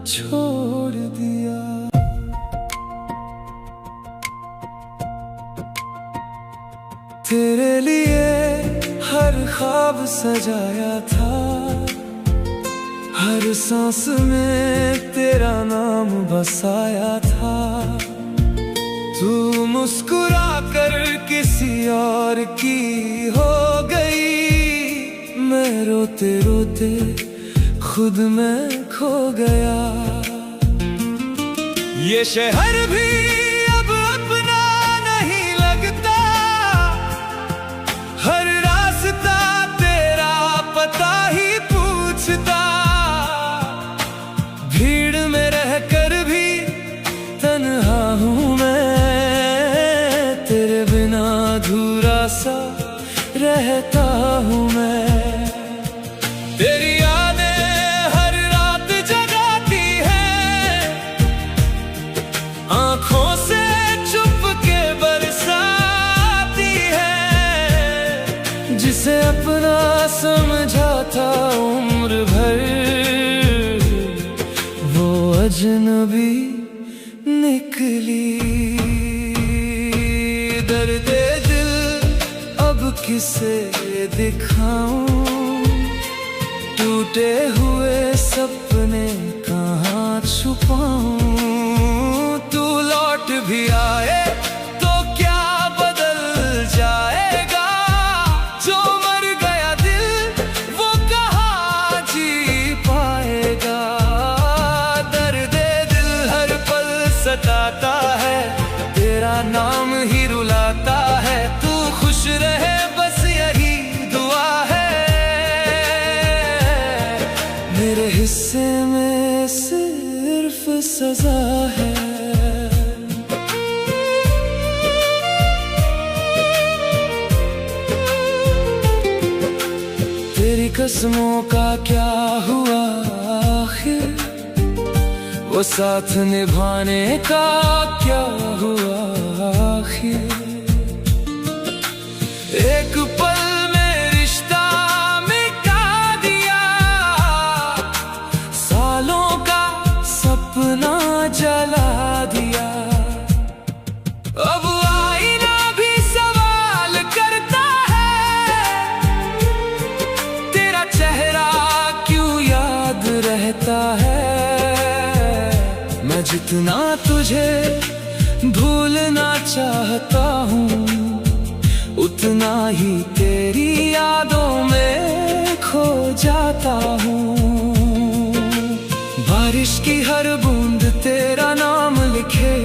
छोड़ दिया। तेरे लिए हर ख्वाब सजाया था, हर सांस में तेरा नाम बसाया था। तू मुस्कुरा कर किसी और की हो गई, मैं रोते रोते खुद में खो गया। ये शहर भी अब अपना नहीं लगता, हर रास्ता तेरा पता ही पूछता। भीड़ में रहकर भी तन्हा हूँ मैं, तेरे बिना अधूरा सा रहता हूँ मैं। तेरी यादें हर रात जगाती हैं, आंखों से चुप के बरसाती है। जिसे अपना समझा था उम्र भर, वो अजनबी निकली। दर्द दिल अब किसे दिखाऊं, टूटे हुए सपने कहाँ छुपाऊं। तू लौट भी आए तो क्या बदल जाएगा, जो मर गया दिल वो कहाँ जी पाएगा। दर्द दिल हर पल सताता है, तेरा नाम ही रुलाता है। तू खुश रहे बस यही दुआ है, मेरे हिस्से में सिर्फ सजा है। तेरी कसमों का क्या हुआ आखिर, वो साथ निभाने का क्या हुआ आखिर। एक पल में रिश्ता मिटा दिया, सालों का सपना जला दिया। अब आईना भी सवाल करता है, तेरा चेहरा क्यों याद रहता है। मैं जितना तुझे भूलना चाहता हूँ, उतना ही तेरी यादों में खो जाता हूँ। बारिश की हर बूंद तेरा नाम लिखे,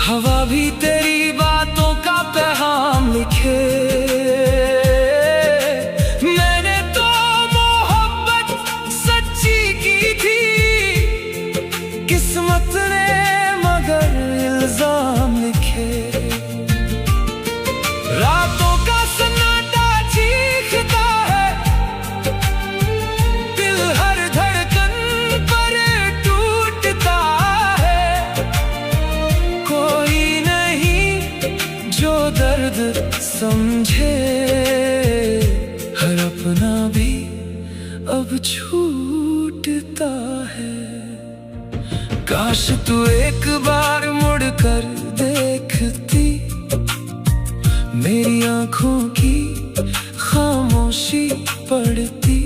हवा भी तेरी बातों का पैगाम लिखे। मैंने तो मोहब्बत सच्ची की थी, किस्मत ने मगर इल्जाम लिखे। रातों का सन्नाटा चीखता है, दिल हर धड़कन पर टूटता है। कोई नहीं जो दर्द समझे, हर अपना भी अब छूटता है। काश तू एक बार मुड़कर देखती, मेरी आंखों की खामोशी पड़ती।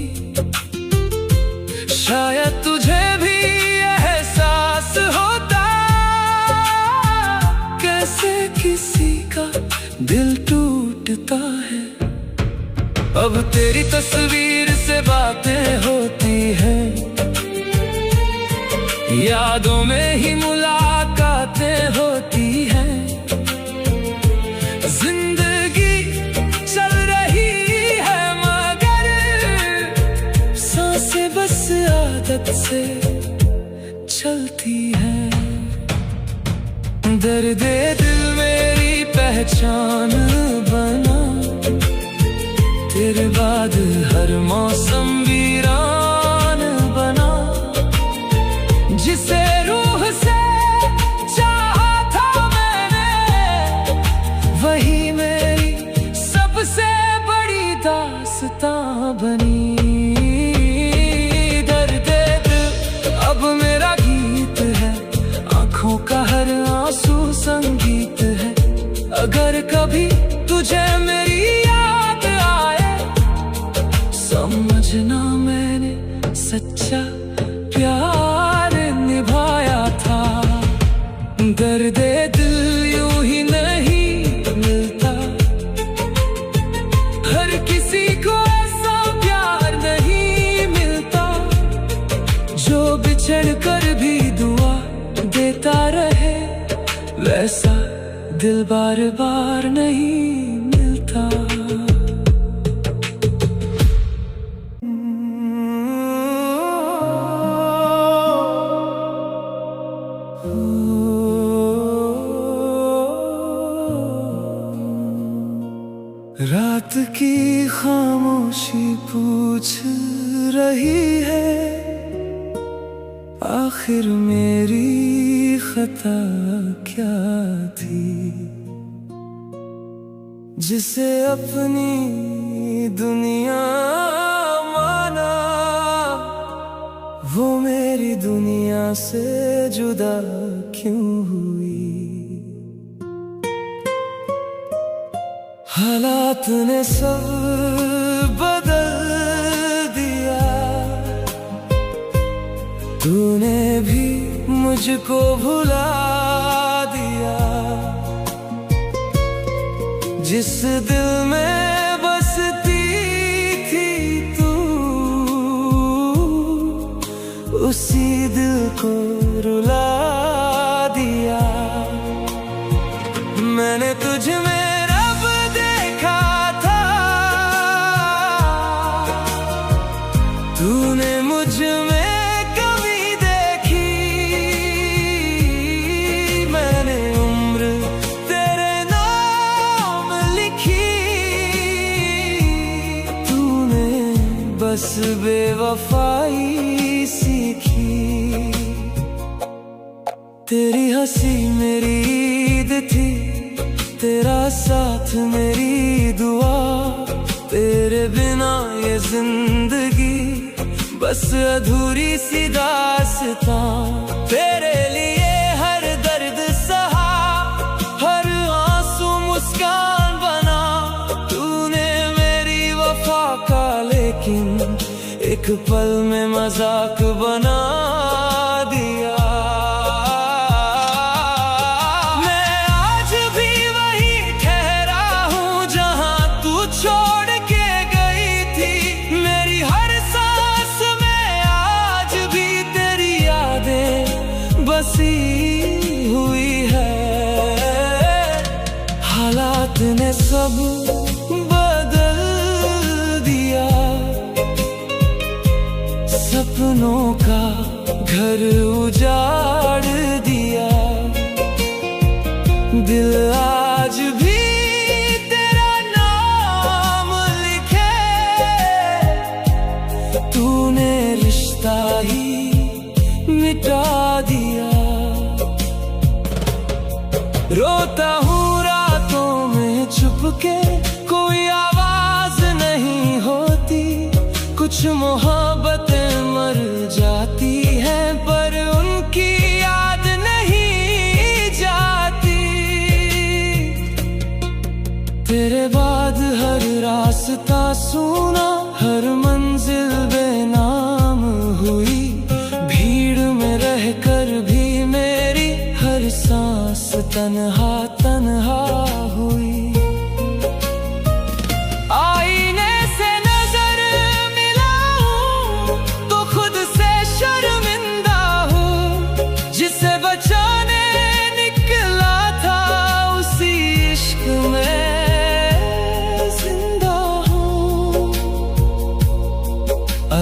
शायद तुझे भी एहसास होता, कैसे किसी का दिल टूटता है। अब तेरी तस्वीर से बातें होती हैं, यादों में ही मुलाकातें होती हैं। जिंदगी चल रही है मगर सांसें बस आदत से चलती हैं। दर्द दिल मेरी पहचान बना, तेरे बाद हर मौसम वीरान बना। जिसे रूह से चाहा था मैंने, वही मेरी सबसे बड़ी दास्तां बनी। दर्द दिल अब मेरा गीत है, आंखों का हर आंसू संगीत है। अगर कभी तुझे मेरी याद आए, समझना मैंने सच्चा प्यार निभाया था। दर्द दिल यूं ही नहीं मिलता, हर किसी को ऐसा प्यार नहीं मिलता, जो बिछड़ कर भी वैसा दिल बार बार नहीं मिलता। रात की खामोशी पूछ रही है, आखिर मेरी खता क्या थी, जिसे अपनी दुनिया माना, वो मेरी दुनिया से जुदा क्यों हुई। हालात ने सब बदल दिया, तूने भी मुझको भुला दिया। जिस दिल में बसती थी तू, उसी दिल को रुला दिया। मैंने तुझ में तूने मुझ में कमी देखी, मैंने उम्र तेरे नाम लिखी। तूने बस बेवफाई सीखी। तेरी हंसी मेरी ईद थी, तेरा साथ मेरी दुआ। तेरे बिना ये जिंदगी बस अधूरी सी दास्तां। तेरे लिए हर दर्द सहा, हर आंसू मुस्कान बना। तूने मेरी वफा का लेकिन एक पल में मजाक बना दिया। मैं आज भी वही ठहरा हूँ जहाँ तू छोड़ के गई थी। मेरी हर बसी हुई है। हालात ने सब बदल दिया, सपनों का घर उजाड़ दिया। दिल आज भी तेरा नाम लिखे, तूने रिश्ता ही मिटा दिया। रोता हूँ रातों में छुपके, कोई आवाज नहीं होती। कुछ मोहब्बतें मर जाती हैं, पर उनकी याद नहीं जाती। तेरे बाद हर रास्ता सूना, हर मंजिल बेनाम हुई। रहकर भी मेरी हर सांस तन्हा तन्हा हुई। आईने से नजर मिलाऊं तो खुद से शर्मिंदा हूँ। जिसे बचाने निकला था, उसी इश्क में जिंदा हूँ।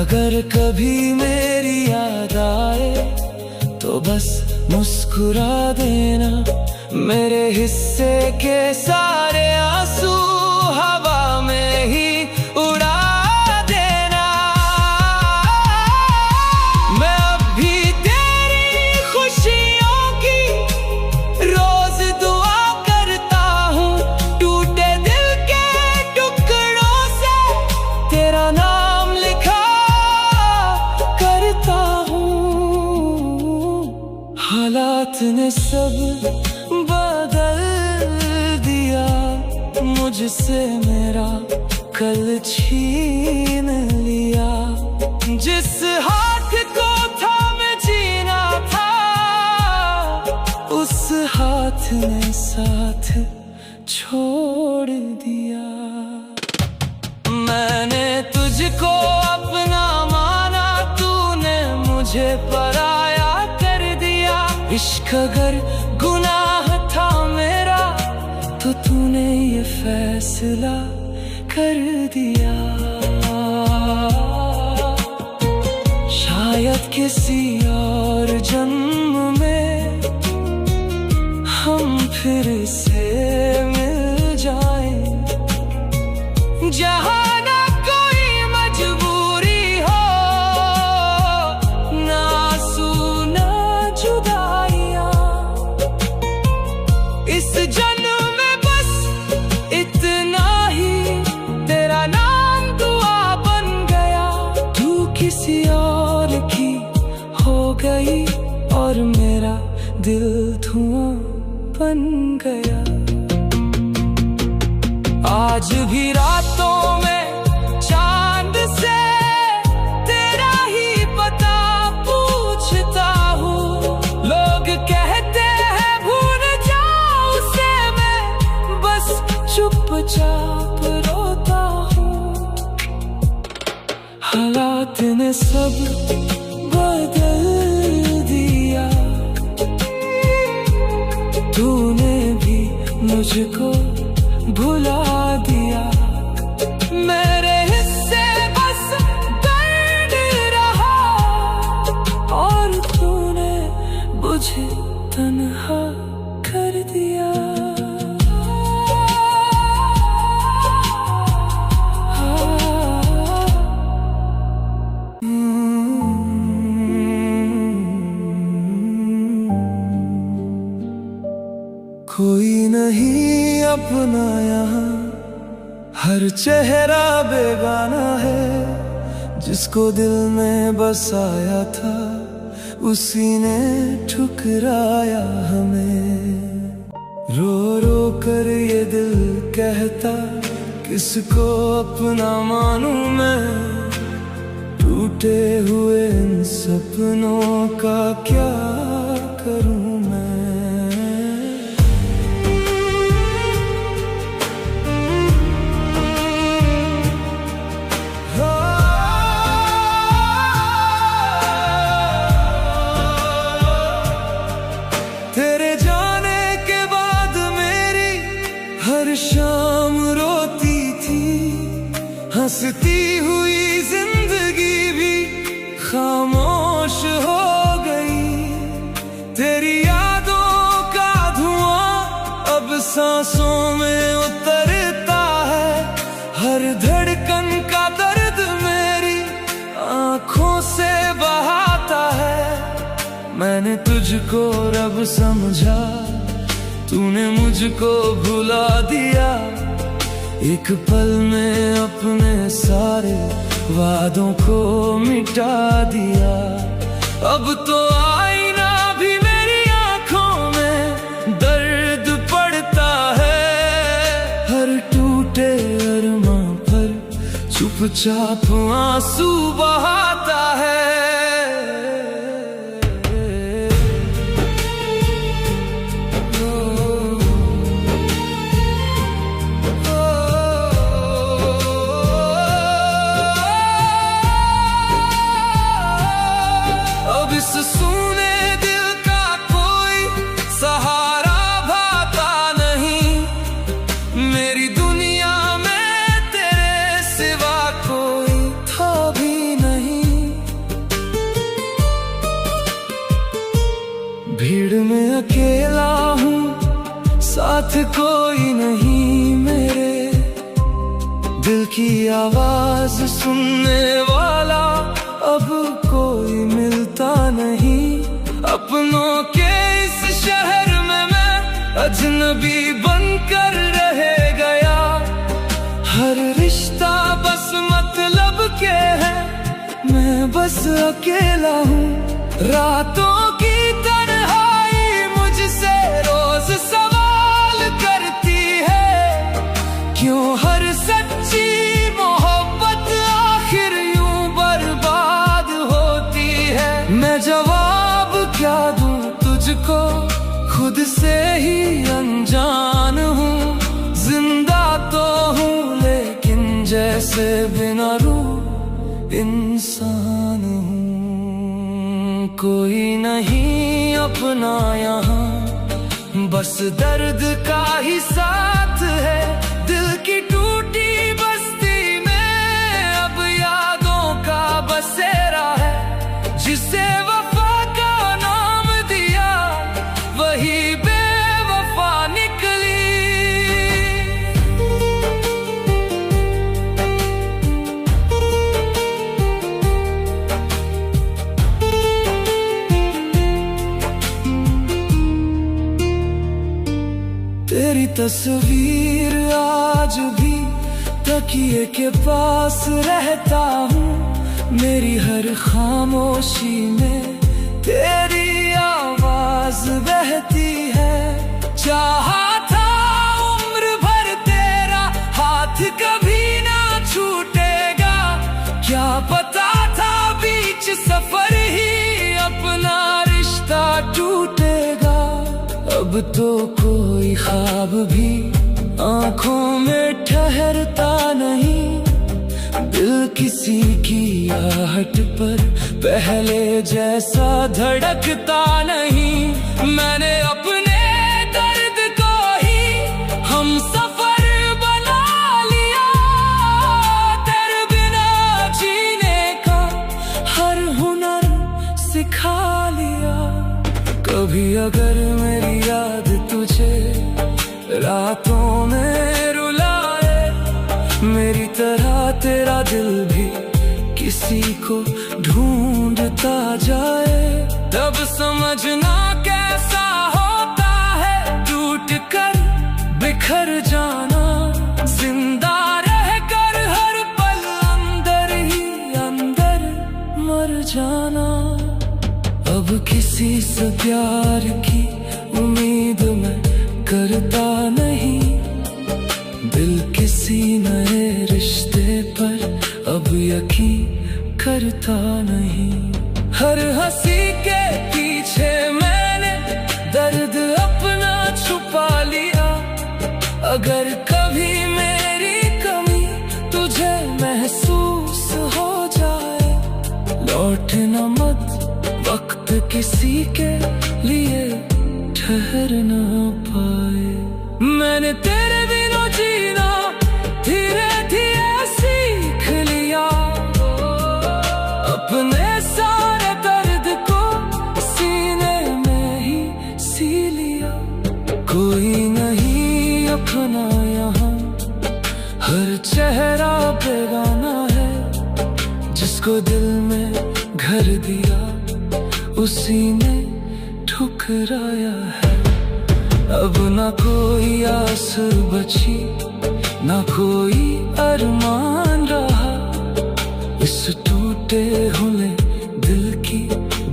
अगर कभी मेरी याद आए तो बस मुस्कुरा देना। मेरे हिस्से के सारे आंसू हवा में ही उड़ा देना। मैं अब भी तेरी खुशियों की रोज दुआ करता हूँ। टूटे दिल के टुकड़ों से तेरा नाम लिखा करता हूँ। हालात ने सब बदल दिया, मुझसे मेरा कल छीन लिया। जिस हाथ को थाम जीना था, उस हाथ ने साथ छोड़ दिया। मैंने तुझको अपना माना, तूने मुझे पराया कर दिया। इश्क अगर गुनाह था तो तूने ये फैसला कर दिया, शायद किसी और जन्म में हम फिर से मिल जाएं, जहाँ ना कोई मजबूरी हो, ना सुना जुदाइयाँ। इस जन्म में बस इतना ही, तेरा नाम दुआ बन गया। तू किसी और की हो गई और मेरा दिल धुआं बन गया। आज भी रातों में चांद से तेरा ही पता पूछता हूँ। लोग कहते हैं भूल जाओ उसे, मैं बस चुपचाप रोता हूँ। हालात ने सब बदल दिया, तूने भी मुझको भुला दिया। मेरे हिस्से बस दर्द रहा और तूने मुझे तन्हा कर दिया। कोई नहीं अपना यहाँ, हर चेहरा बेगाना है। जिसको दिल में बसाया था उसी ने ठुकराया हमें। रो रो कर ये दिल कहता, किसको अपना मानूं मैं। टूटे हुए इन सपनों का क्या करूं मैं। तेरे जाने के बाद मेरी हर शाम रोती थी, हंसती हुई जिंदगी भी खामोश हो गई। तेरी यादों का धुआं अब सांसों में उतरता है, हर धड़कन का दर्द मेरी आंखों से बहाता है। मैंने तुझको रब समझा, तूने मुझको भुला दिया। एक पल में अपने सारे वादों को मिटा दिया। अब तो आईना भी मेरी आंखों में दर्द पड़ता है। हर टूटे अरमां पर चुपचाप आंसू बहाता है। इस सूने दिल का कोई सहारा भाता नहीं, मेरी दुनिया में तेरे सिवा कोई था भी नहीं। भीड़ में अकेला हूँ, साथ कोई नहीं मेरे। दिल की आवाज सुनने वाला अब कोई मिलता नहीं। अपनों के इस शहर में मैं अजनबी बनकर रह गया। हर रिश्ता बस मतलब के है, मैं बस अकेला हूँ। रातों की तन्हाई मुझसे रोज सवाल करती है, क्यों हर सच्ची मोहब्बत आखिर यूं बर्बाद होती है। मैं जवाब क्या दूं तुझको, खुद से ही अनजान हूँ। जिंदा तो हूँ लेकिन जैसे बिना रूह इंसान हूँ। कोई नहीं अपना यहाँ, बस दर्द का ही साथ है दिल की टूटी बस्ती में, अब यादों का बसेरा है। जिसे वफा का नाम दिया वही बेवफा निकली। तेरी तस्वीर आज भी तकिए के पास रहता हूँ, मेरी हर खामोशी में तेरी आवाज बहती है। चाहा था उम्र भर तेरा हाथ कभी ना छूटेगा, क्या पता था बीच सफर ही अपना रिश्ता टूटेगा। अब तो कोई ख्वाब भी आंखों में ठहरता नहीं, दिल किसी की आहट पर पहले जैसा धड़कता नहीं। मैंने अपने दर्द को ही हम सफर बना लिया, तेरे बिना जीने का हर हुनर सिखा लिया। कभी अगर मेरी याद तुझे रातों में रुलाए, मेरी तरह तेरा दिल भी किसी को ढूंढता जाए, तब समझना कैसा होता है टूट कर बिखर जाना, जिंदा रह कर हर पल अंदर ही अंदर मर जाना। अब किसी से प्यार की उम्मीद मैं करता नहीं, दिल किसी नए रिश्ते पर अब यकीन करता नहीं। हर हंसी के पीछे मैंने दर्द अपना छुपा लिया, अगर कभी मेरी कमी तुझे महसूस हो जाए, लौटना मत वक्त किसी के लिए ठहर ना पाए। मैंने तेरे बिना जीना धीरे धीरे सीख लिया, अपने सारे दर्द को सीने में ही सी लिया। कोई नहीं अपना यहाँ, हर चेहरा बेगाना है, जिसको दिल में घर दिया उसी ने ठुकराया है। अब ना कोई आस बची, ना कोई अरमान रहा, इस टूटे हुए दिल की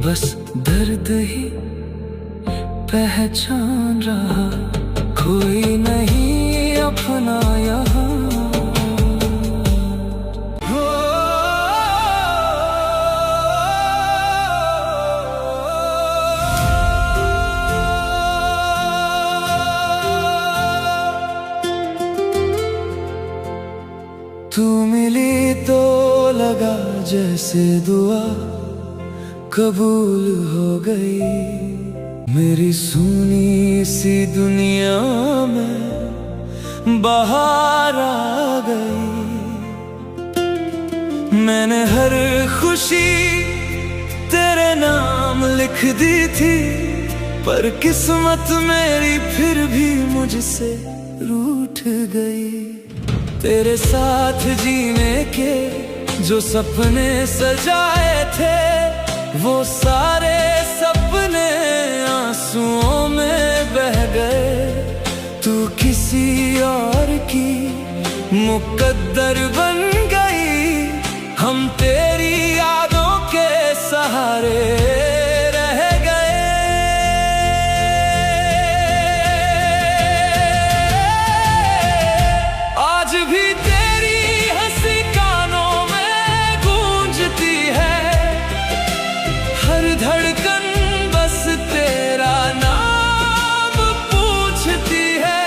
बस दर्द ही पहचान रहा। कोई नहीं अपना यहाँ, तू मिली तो लगा जैसे दुआ कबूल हो गई, मेरी सुनी सी दुनिया में बाहर आ गई। मैंने हर खुशी तेरे नाम लिख दी थी, पर किस्मत मेरी फिर भी मुझसे रूठ गई। तेरे साथ जीने के जो सपने सजाए थे, वो सारे सपने आंसुओं में बह गए। तू किसी और की मुकद्दर बन गई, हम तेरी यादों के सहारे रह गए। आज भी तेरी हंसी कानों में गूंजती है, हर धड़कन बस तेरा नाम पूछती है।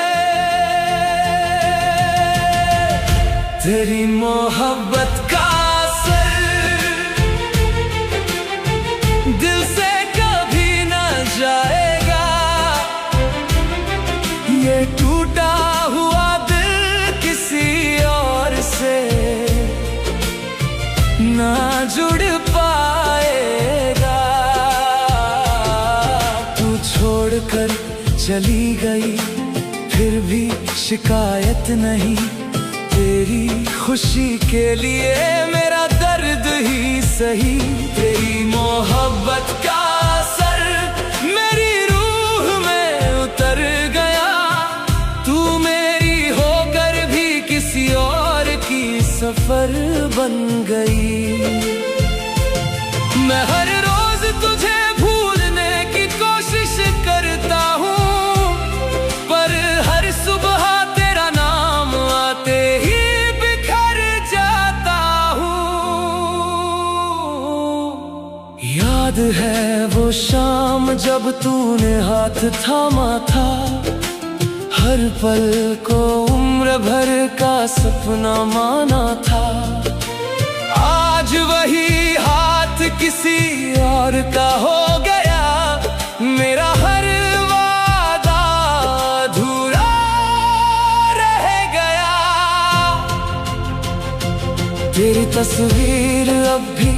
तेरी मोहब्बत का असर चली गई, फिर भी शिकायत नहीं। तेरी खुशी के लिए मेरा दर्द ही सही। तेरी मोहब्बत का असर मेरी रूह में उतर गया। तू मेरी होकर भी किसी और की सफर बन गई। मैं हर रोज तुझे भूलने की कोशिश करता हूँ, पर हर सुबह तेरा नाम आते ही बिखर जाता हूँ। याद है वो शाम जब तूने हाथ थामा था, हर पल को उम्र भर का सपना माना था। आज वही हाथ किसी और का हो गया, मेरा हर वादा अधूरा रह गया। तेरी तस्वीर अब भी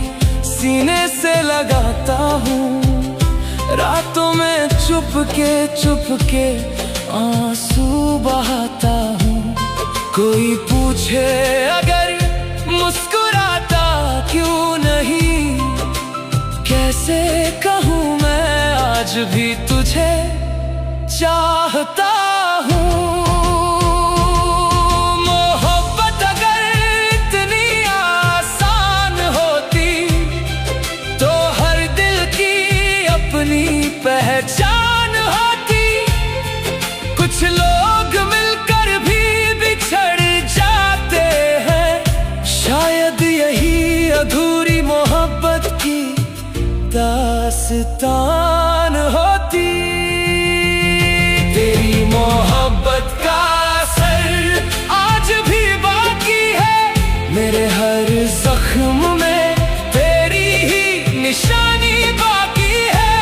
सीने से लगाता हूँ, रातों में चुपके आंसू बहाता हूँ। कोई पूछे अगर मुस्कुराता क्यों नहीं, कैसे कहूँ मैं आज भी तुझे चाहता हूँ। मोहब्बत अगर इतनी आसान होती, तो हर दिल की अपनी पहचान होती। कुछ लोग मिलकर भी बिछड़ जाते हैं, शायद यही अधूरी मोहब्बत की दास्तान होती। तेरी मोहब्बत का असर आज भी बाकी है, मेरे हर जख्म में तेरी ही निशानी बाकी है।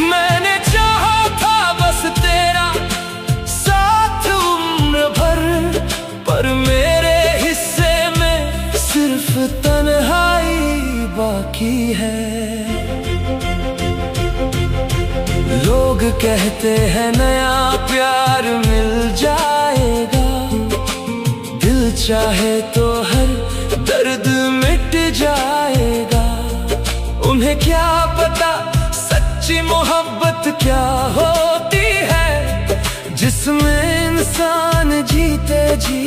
मैंने चाहा था बस तेरा साथ उम्र भर, पर मेरे हिस्से में सिर्फ तन्हाई बाकी है। लोग कहते हैं नया प्यार मिल जाएगा, दिल चाहे तो हर दर्द मिट जाएगा। उन्हें क्या पता सच्ची मोहब्बत क्या होती है, जिसमें इंसान जीते जी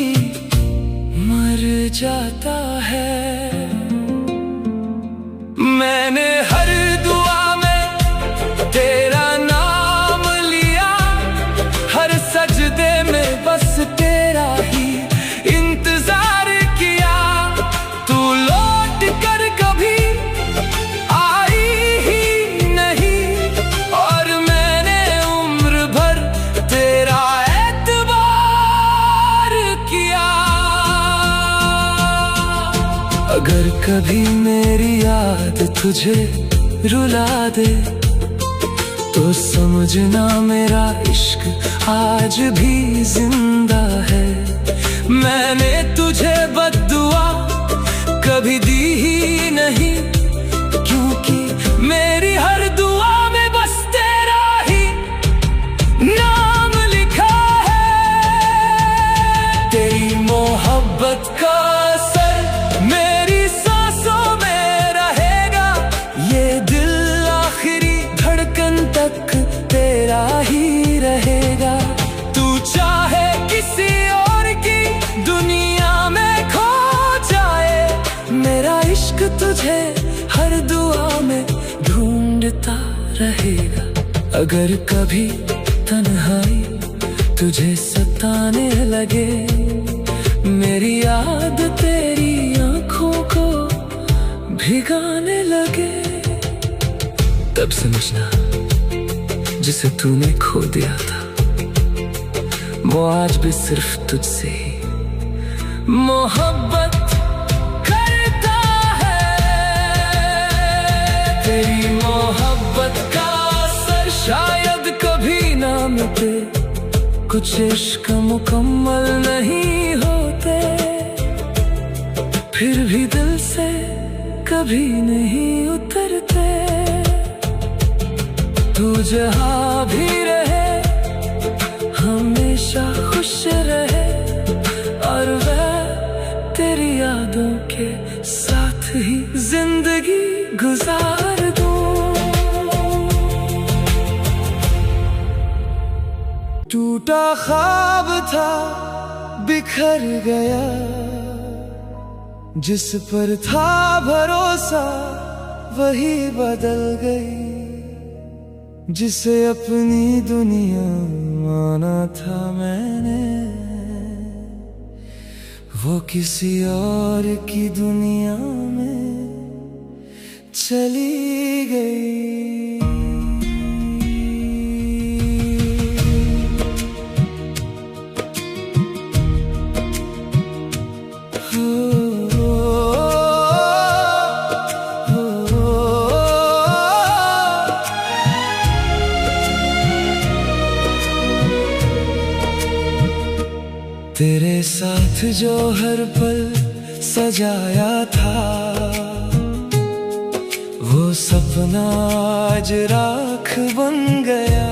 मर जाता है। मैंने हर दुआ में तेरा नाम लिया, हर सजदे में बस तेरा ही इंतजार किया। तू लौट कर कभी आई ही नहीं, और मैंने उम्र भर तेरा एतबार किया। अगर कभी मेरी याद तुझे रुला दे, तो समझना मेरा इश्क आज भी जिंदा है। मैंने तुझे बद्दुआ कभी दी ही नहीं, क्योंकि मेरी हर दुआ में बस तेरा ही नाम लिखा है। तेरी मोहब्बत का असर मेरी सांसों में रहेगा, ये दिल आखिरी धड़कन तक तेरा ही रहेगा। तू चाहे किसी और की दुनिया में खो जाए, मेरा इश्क तुझे हर दुआ में ढूंढता रहेगा। अगर कभी तन्हाई तुझे सताने लगे, मेरी याद तेरी आंखों को भिगाने लगे, तब समझना जिसे तूने खो दिया था, वो आज भी सिर्फ तुझसे ही मोहब्बत करता है। तेरी मोहब्बत का असर शायद कभी ना मिटे, कुछ इश्क मुकम्मल नहीं होते, फिर भी दिल से कभी नहीं उतरते। तू जहाँ भी रहे हमेशा खुश रहे और वह तेरी यादों के साथ ही जिंदगी गुजार दूं। टूटा ख्वाब था बिखर गया, जिस पर था भरोसा वही बदल गई। जिसे अपनी दुनिया माना था मैंने, वो किसी और की दुनिया में चली गई। तेरे साथ जो हर पल सजाया था, वो सपना आज राख बन गया।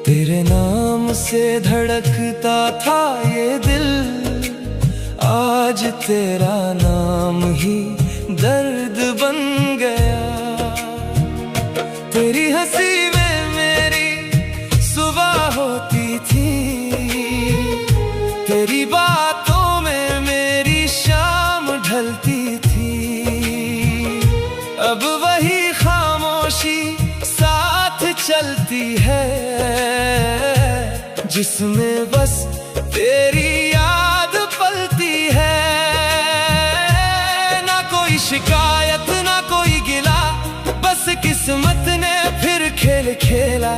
तेरे नाम से धड़कता था ये दिल, आज तेरा नाम ही दर्द बन गया। तेरी हंसी में मेरी सुबह होती थी, तेरी बातों में मेरी शाम ढलती थी। अब वही खामोशी साथ चलती है, जिसमें बस तेरी याद पलती है। ना कोई शिकायत ना कोई गिला, बस किस्मत ने फिर खेल खेला।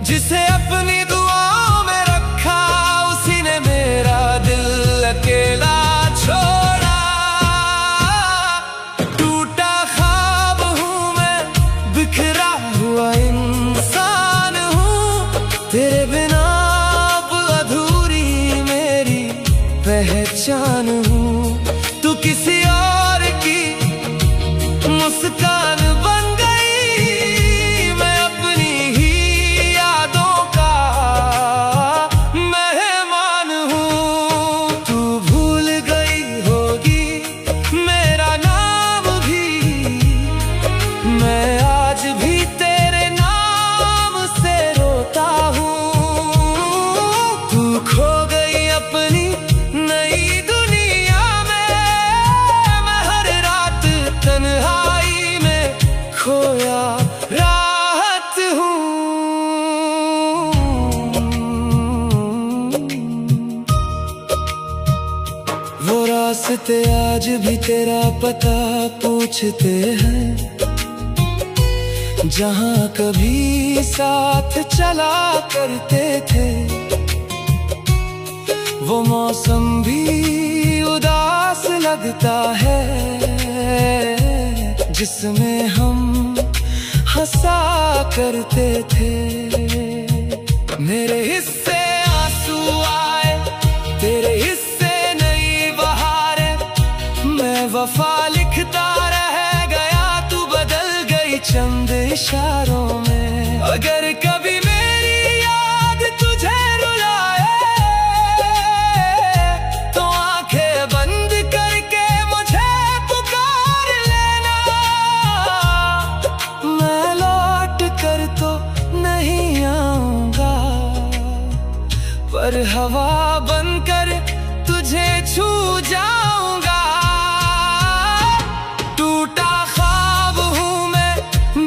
जिसे अपनी दुआओं में रखा, उसी ने मेरा दिल अकेला छोड़ा। टूटा ख्वाब हूँ मैं, बिखरा हुआ इंसान हूँ। तेरे बिना अब अधूरी मेरी पहचान हूँ। तू किसी और की मुस्कान बन गई, मैं अपनी ही यादों का मेहमान हूँ। तू भूल गई होगी मेरा नाम भी, मैं आज भी तेरे नाम से रोता हूँ। तू खो गई अपनी नई दुनिया में, मैं हर रात तन्हाई में खोया राहत हूँ। वो रास्ते आज भी तेरा पता पूछते हैं, जहाँ कभी साथ चला करते थे। वो मौसम भी उदास लगता है, जिसमें हम हंसा करते थे। मेरे हिस्से आंसू आए, तेरे हिस्से नई बहारें। मैं वफा लिखता रह गया, तू बदल गई चंद इशारों में। अगर कभी मेरी याद तुझे रुलाए, तो आंखें बंद करके मुझे पुकार लेना। मैं लौट कर तो नहीं आऊंगा, पर हवा बनकर तुझे छू जाऊंगा। टूटा ख्वाब हूँ मैं,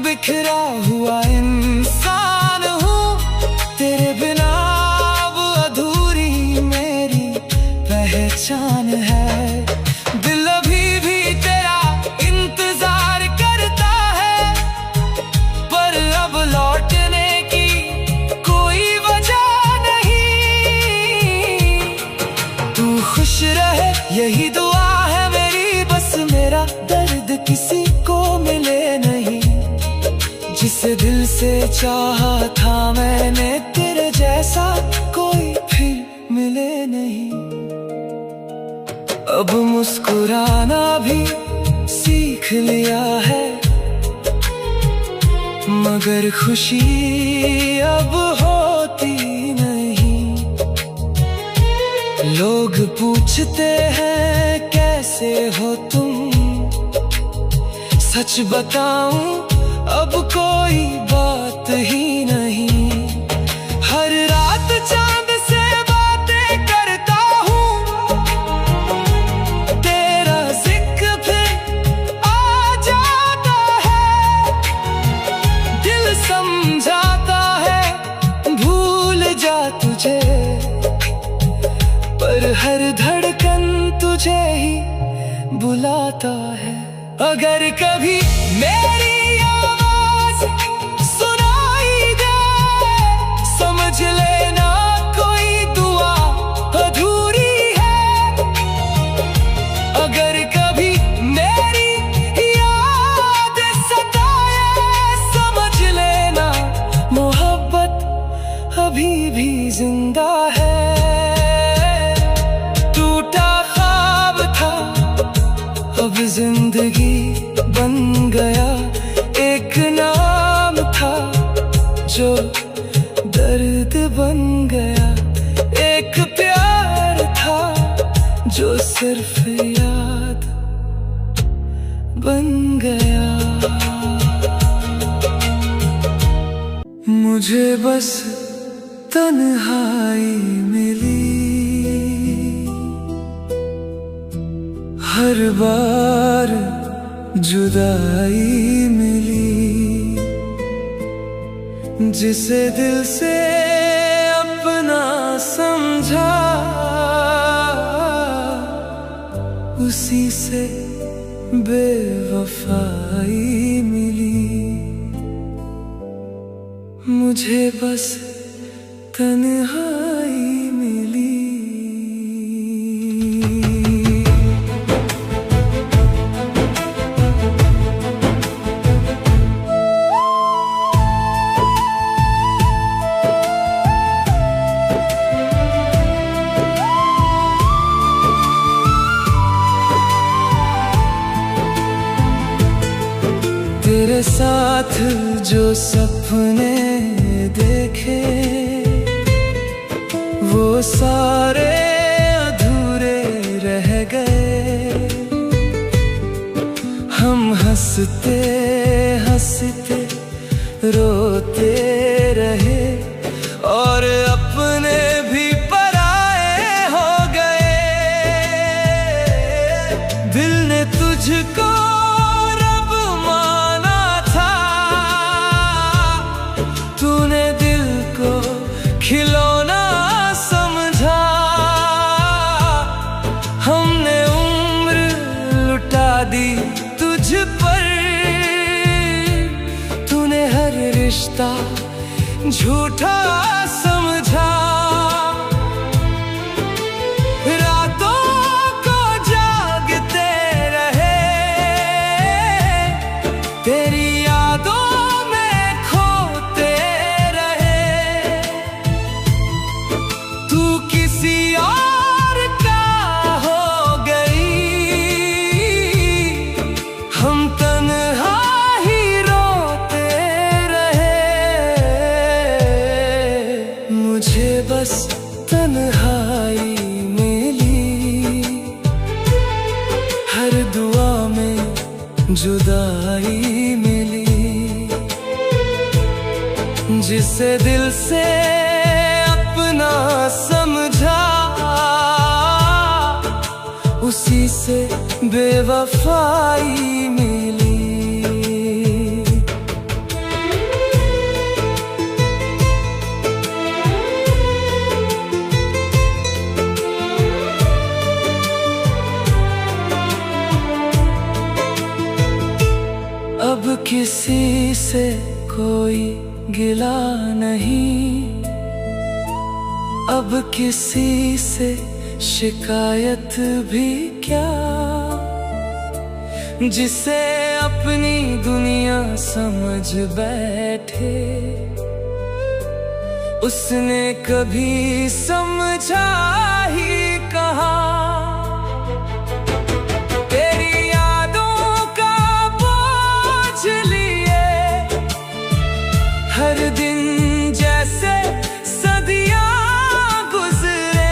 बिखरा हुआ इंसान हूँ। तेरे बिना अब अधूरी मेरी पहचान है। दिल अभी भी तेरा इंतजार करता है, पर अब लौटने की कोई वजह नहीं। तू खुश रहे यही दुआ है मेरी, बस मेरा दर्द किसी को मिले नहीं। जिसे दिल से चाहा था मैंने, तेरे जैसा कोई फिर मिले नहीं। अब मुस्कुराना भी सीख लिया है, मगर खुशी अब होती पूछते हैं कैसे हो तुम, सच बताऊं अब कोई बात ही नहीं। हर रात चांद से बातें करता हूँ, तेरा जिक्र फिर आ जाता है। दिल समझाता है भूल जा तुझे, पर हर धड़कन तुझे ही बुलाता है। अगर कभी मेरी आवाज सुनाई दे, समझ लेना कोई दुआ अधूरी है। अगर कभी मेरी याद सताए, समझ लेना मोहब्बत अभी भी जिंदा है। अब जिंदगी बन गया, एक नाम था जो दर्द बन गया, एक प्यार था जो सिर्फ याद बन गया। मुझे बस तन्हाई मिली, हर बार जुदाई मिली, जिसे दिल से अपना समझा, उसी से बेवफाई मिली। मुझे बस तन्हाई मिली। तेरे साथ जो सपने देखे, वो सारे अधूरे रह गए। हम हंसते हंसते रोते रहे, और अपने भी पराए हो गए। दिल ने तुझको खिलौना समझा, हमने उम्र लुटा दी तुझ पर। तूने हर रिश्ता झूठा समझा, रातों को जागते रहे, तेरी यादों बस तन्हाई मिली, हर दुआ में जुदाई मिली, जिसे दिल से अपना समझा, उसी से बेवफाई मिली। अब किसी से कोई गिला नहीं, अब किसी से शिकायत भी क्या। जिसे अपनी दुनिया समझ बैठे, उसने कभी समझा ही कहा। हर दिन जैसे सदियां गुजरे,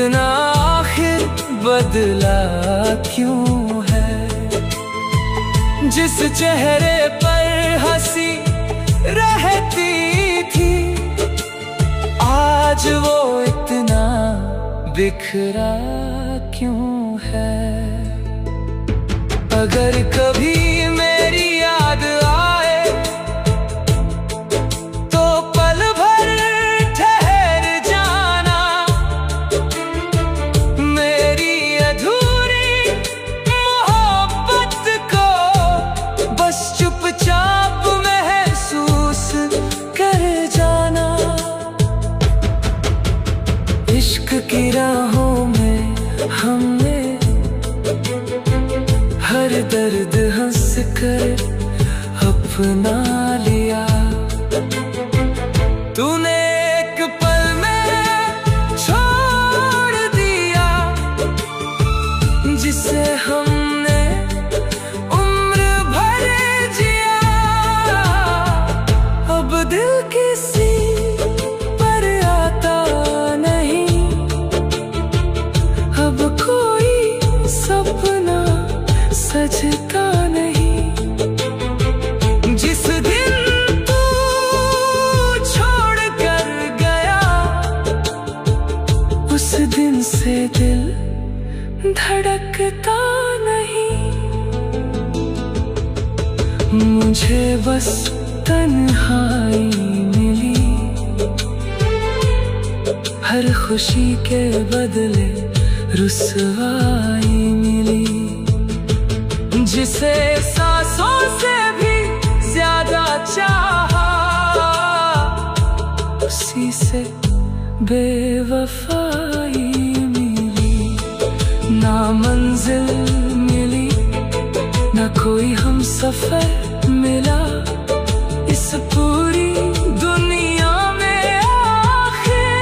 इतना आखिर बदला क्यों है? जिस चेहरे पर हंसी रहती थी आज वो इतना बिखरा क्यों है? अगर कभी मेरी याद आए तो पल भर ठहर जाना, मेरी अधूरी मोहब्बत को बस चुपचाप महसूस कर जाना। इश्क की राहों में हमने हर दर्द हंस कर अपना लिया। तूने एक पल में छोड़ दिया जिसे हमने उम्र भर जिया। अब दिल किसी पर आता नहीं, अब कोई सपना सजता नहीं। जिस दिन तू छोड़ कर गया उस दिन से दिल धड़कता नहीं। मुझे बस तन्हाई मिली, हर खुशी के बदले रुसवाई मिली। जिसे सांसों से भी ज्यादा चाहा उसी से बेवफाई मिली। ना मंजिल मिली ना कोई हम सफर मिला इस पूरी दुनिया में। आखिर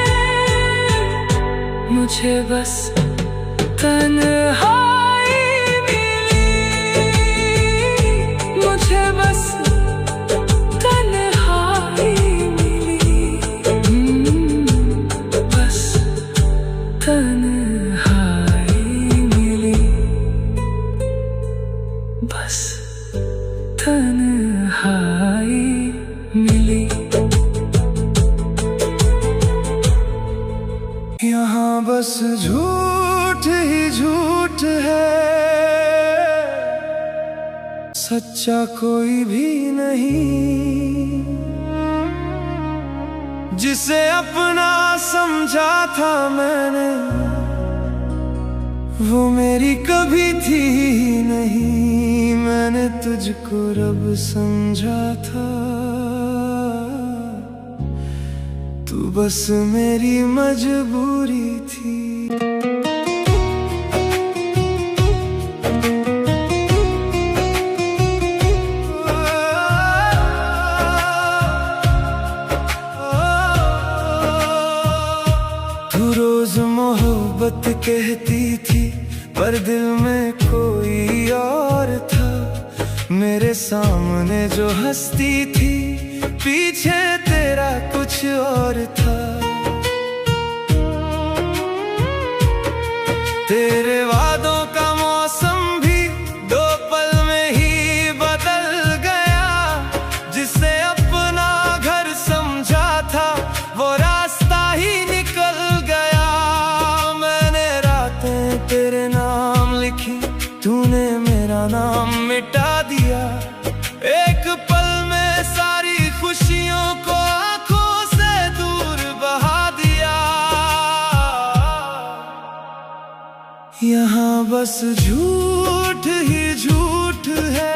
मुझे बस तन्हाई मिली, मुझे बस तन्हाई मिली, बस तन्हाई मिली, बस तन्हाई मिली। यहाँ बस झूठ ही झूठ है, सच्चा कोई भी नहीं। जिसे अपना समझा था मैंने वो मेरी कभी थी ही नहीं। मैंने तुझको रब समझा था, तू बस मेरी मजबूरी थी। तू रोज मोहब्बत कहती थी पर दिल में कोई और था। मेरे सामने जो हंसती थी पीछे तेरा कुछ और था। तेरे वादों का मौसम भी दो पल में ही बदल गया। जिसे अपना घर समझा था वो रास्ता ही निकल गया। मैंने रातें तेरे नाम लिखी, तूने मेरा नाम मिटा दिया। एक पल में सारी खुशियों को आंखों से दूर बहा दिया। यहाँ बस झूठ ही झूठ है।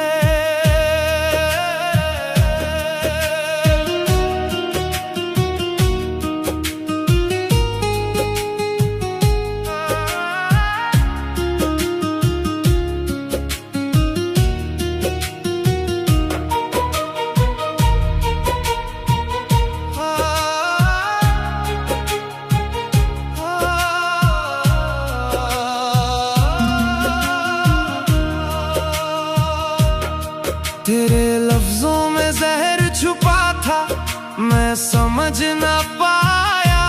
तेरे लफ्जों में जहर छुपा था, मैं समझ ना पाया।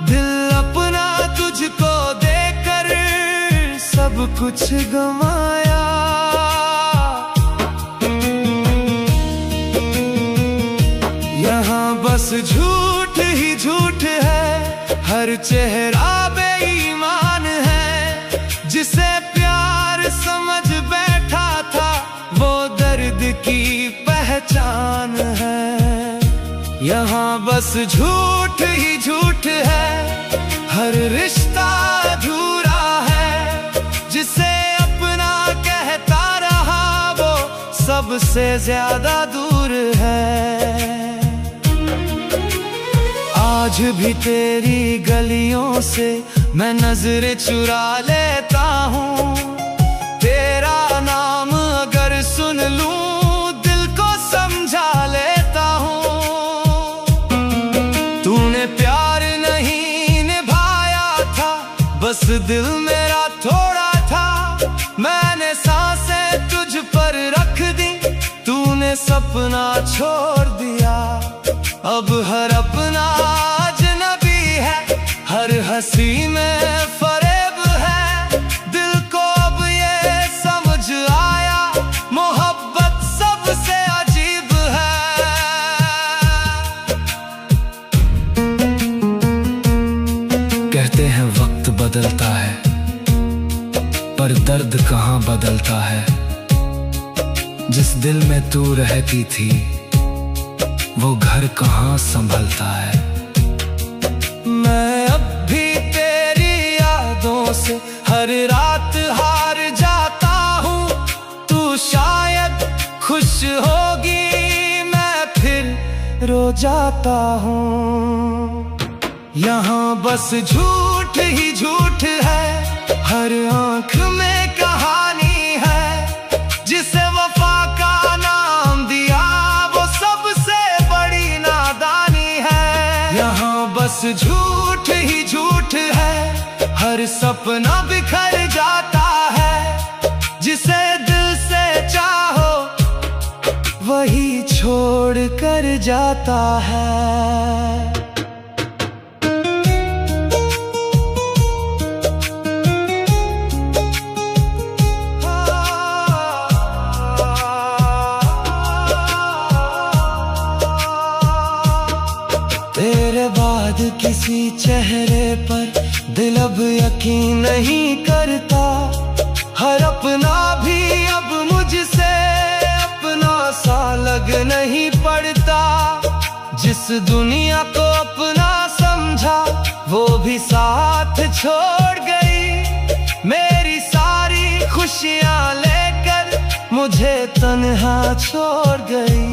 दिल अपना तुझको कुछ गमाया। यहाँ बस झूठ ही झूठ है, हर चेहरा बेईमान है। जिसे प्यार समझ बैठा था वो दर्द की पहचान है। यहाँ बस झूठ ही झूठ है, हर रिश्ता अधूरा है। जिसे अपना कहता रहा वो सबसे ज्यादा दूर है। आज भी तेरी गलियों से मैं नजरें चुरा लेता हूँ। तेरा नाम अगर सुन लूं दिल को समझा लेता हूँ। तूने प्यार नहीं निभाया था, बस दिल मेरा थोड़ा था। मैंने सांसें तुझ पर रख दी, तूने सपना छोड़ दिया। अब हर अपना अजनबी है, हर हंसी में फरेब है। दिल को अब ये समझ आया, मोहब्बत सबसे अजीब है। कहते हैं वक्त बदलता है, पर दर्द कहाँ बदलता है। जिस दिल में तू रहती थी वो घर कहाँ संभलता है। मैं अब भी तेरी यादों से हर रात हार जाता हूँ। तू शायद खुश होगी, मैं फिर रो जाता हूँ। यहाँ बस झूठ ही झूठ है, हर आँख में कहानी है। जिसे वफा का नाम दिया वो सबसे बड़ी नादानी है। यहाँ बस झूठ ही झूठ है, हर सपना बिखर जाता है। जिसे दिल से चाहो वही छोड़ कर जाता है। तेरे बाद किसी चेहरे पर दिल अब यकीन नहीं करता। हर अपना भी अब मुझसे अपना सा लग नहीं पड़ता। जिस दुनिया को अपना समझा वो भी साथ छोड़ गई। मेरी सारी खुशियाँ लेकर मुझे तन्हा छोड़ गई।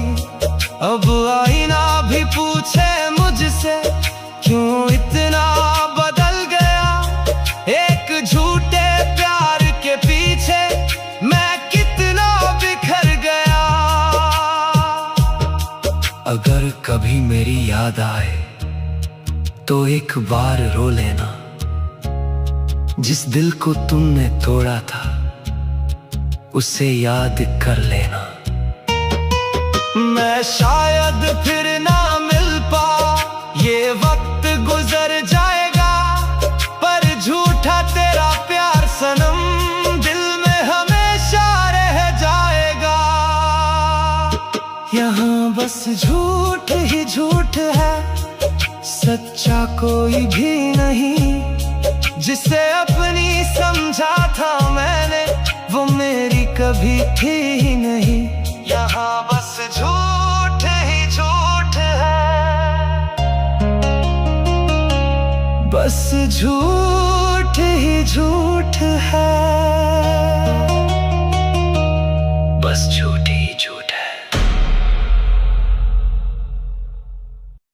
अब आईना भी पूछे मुझसे क्यों इतना बदल गया। एक झूठे प्यार के पीछे मैं कितना बिखर गया। अगर कभी मेरी याद आए तो एक बार रो लेना। जिस दिल को तुमने तोड़ा था उसे याद कर लेना। मैं शायद फिर ना मिल पा, ये वक्त गुजर जाएगा। पर झूठा तेरा प्यार सनम दिल में हमेशा रह जाएगा। यहाँ बस झूठ ही झूठ है, सच्चा कोई भी नहीं। जिसे अपनी समझा था मैंने वो मेरी कभी थी ही नहीं। यहाँ बस झूठ ही झूठ है, बस झूठ ही झूठ है।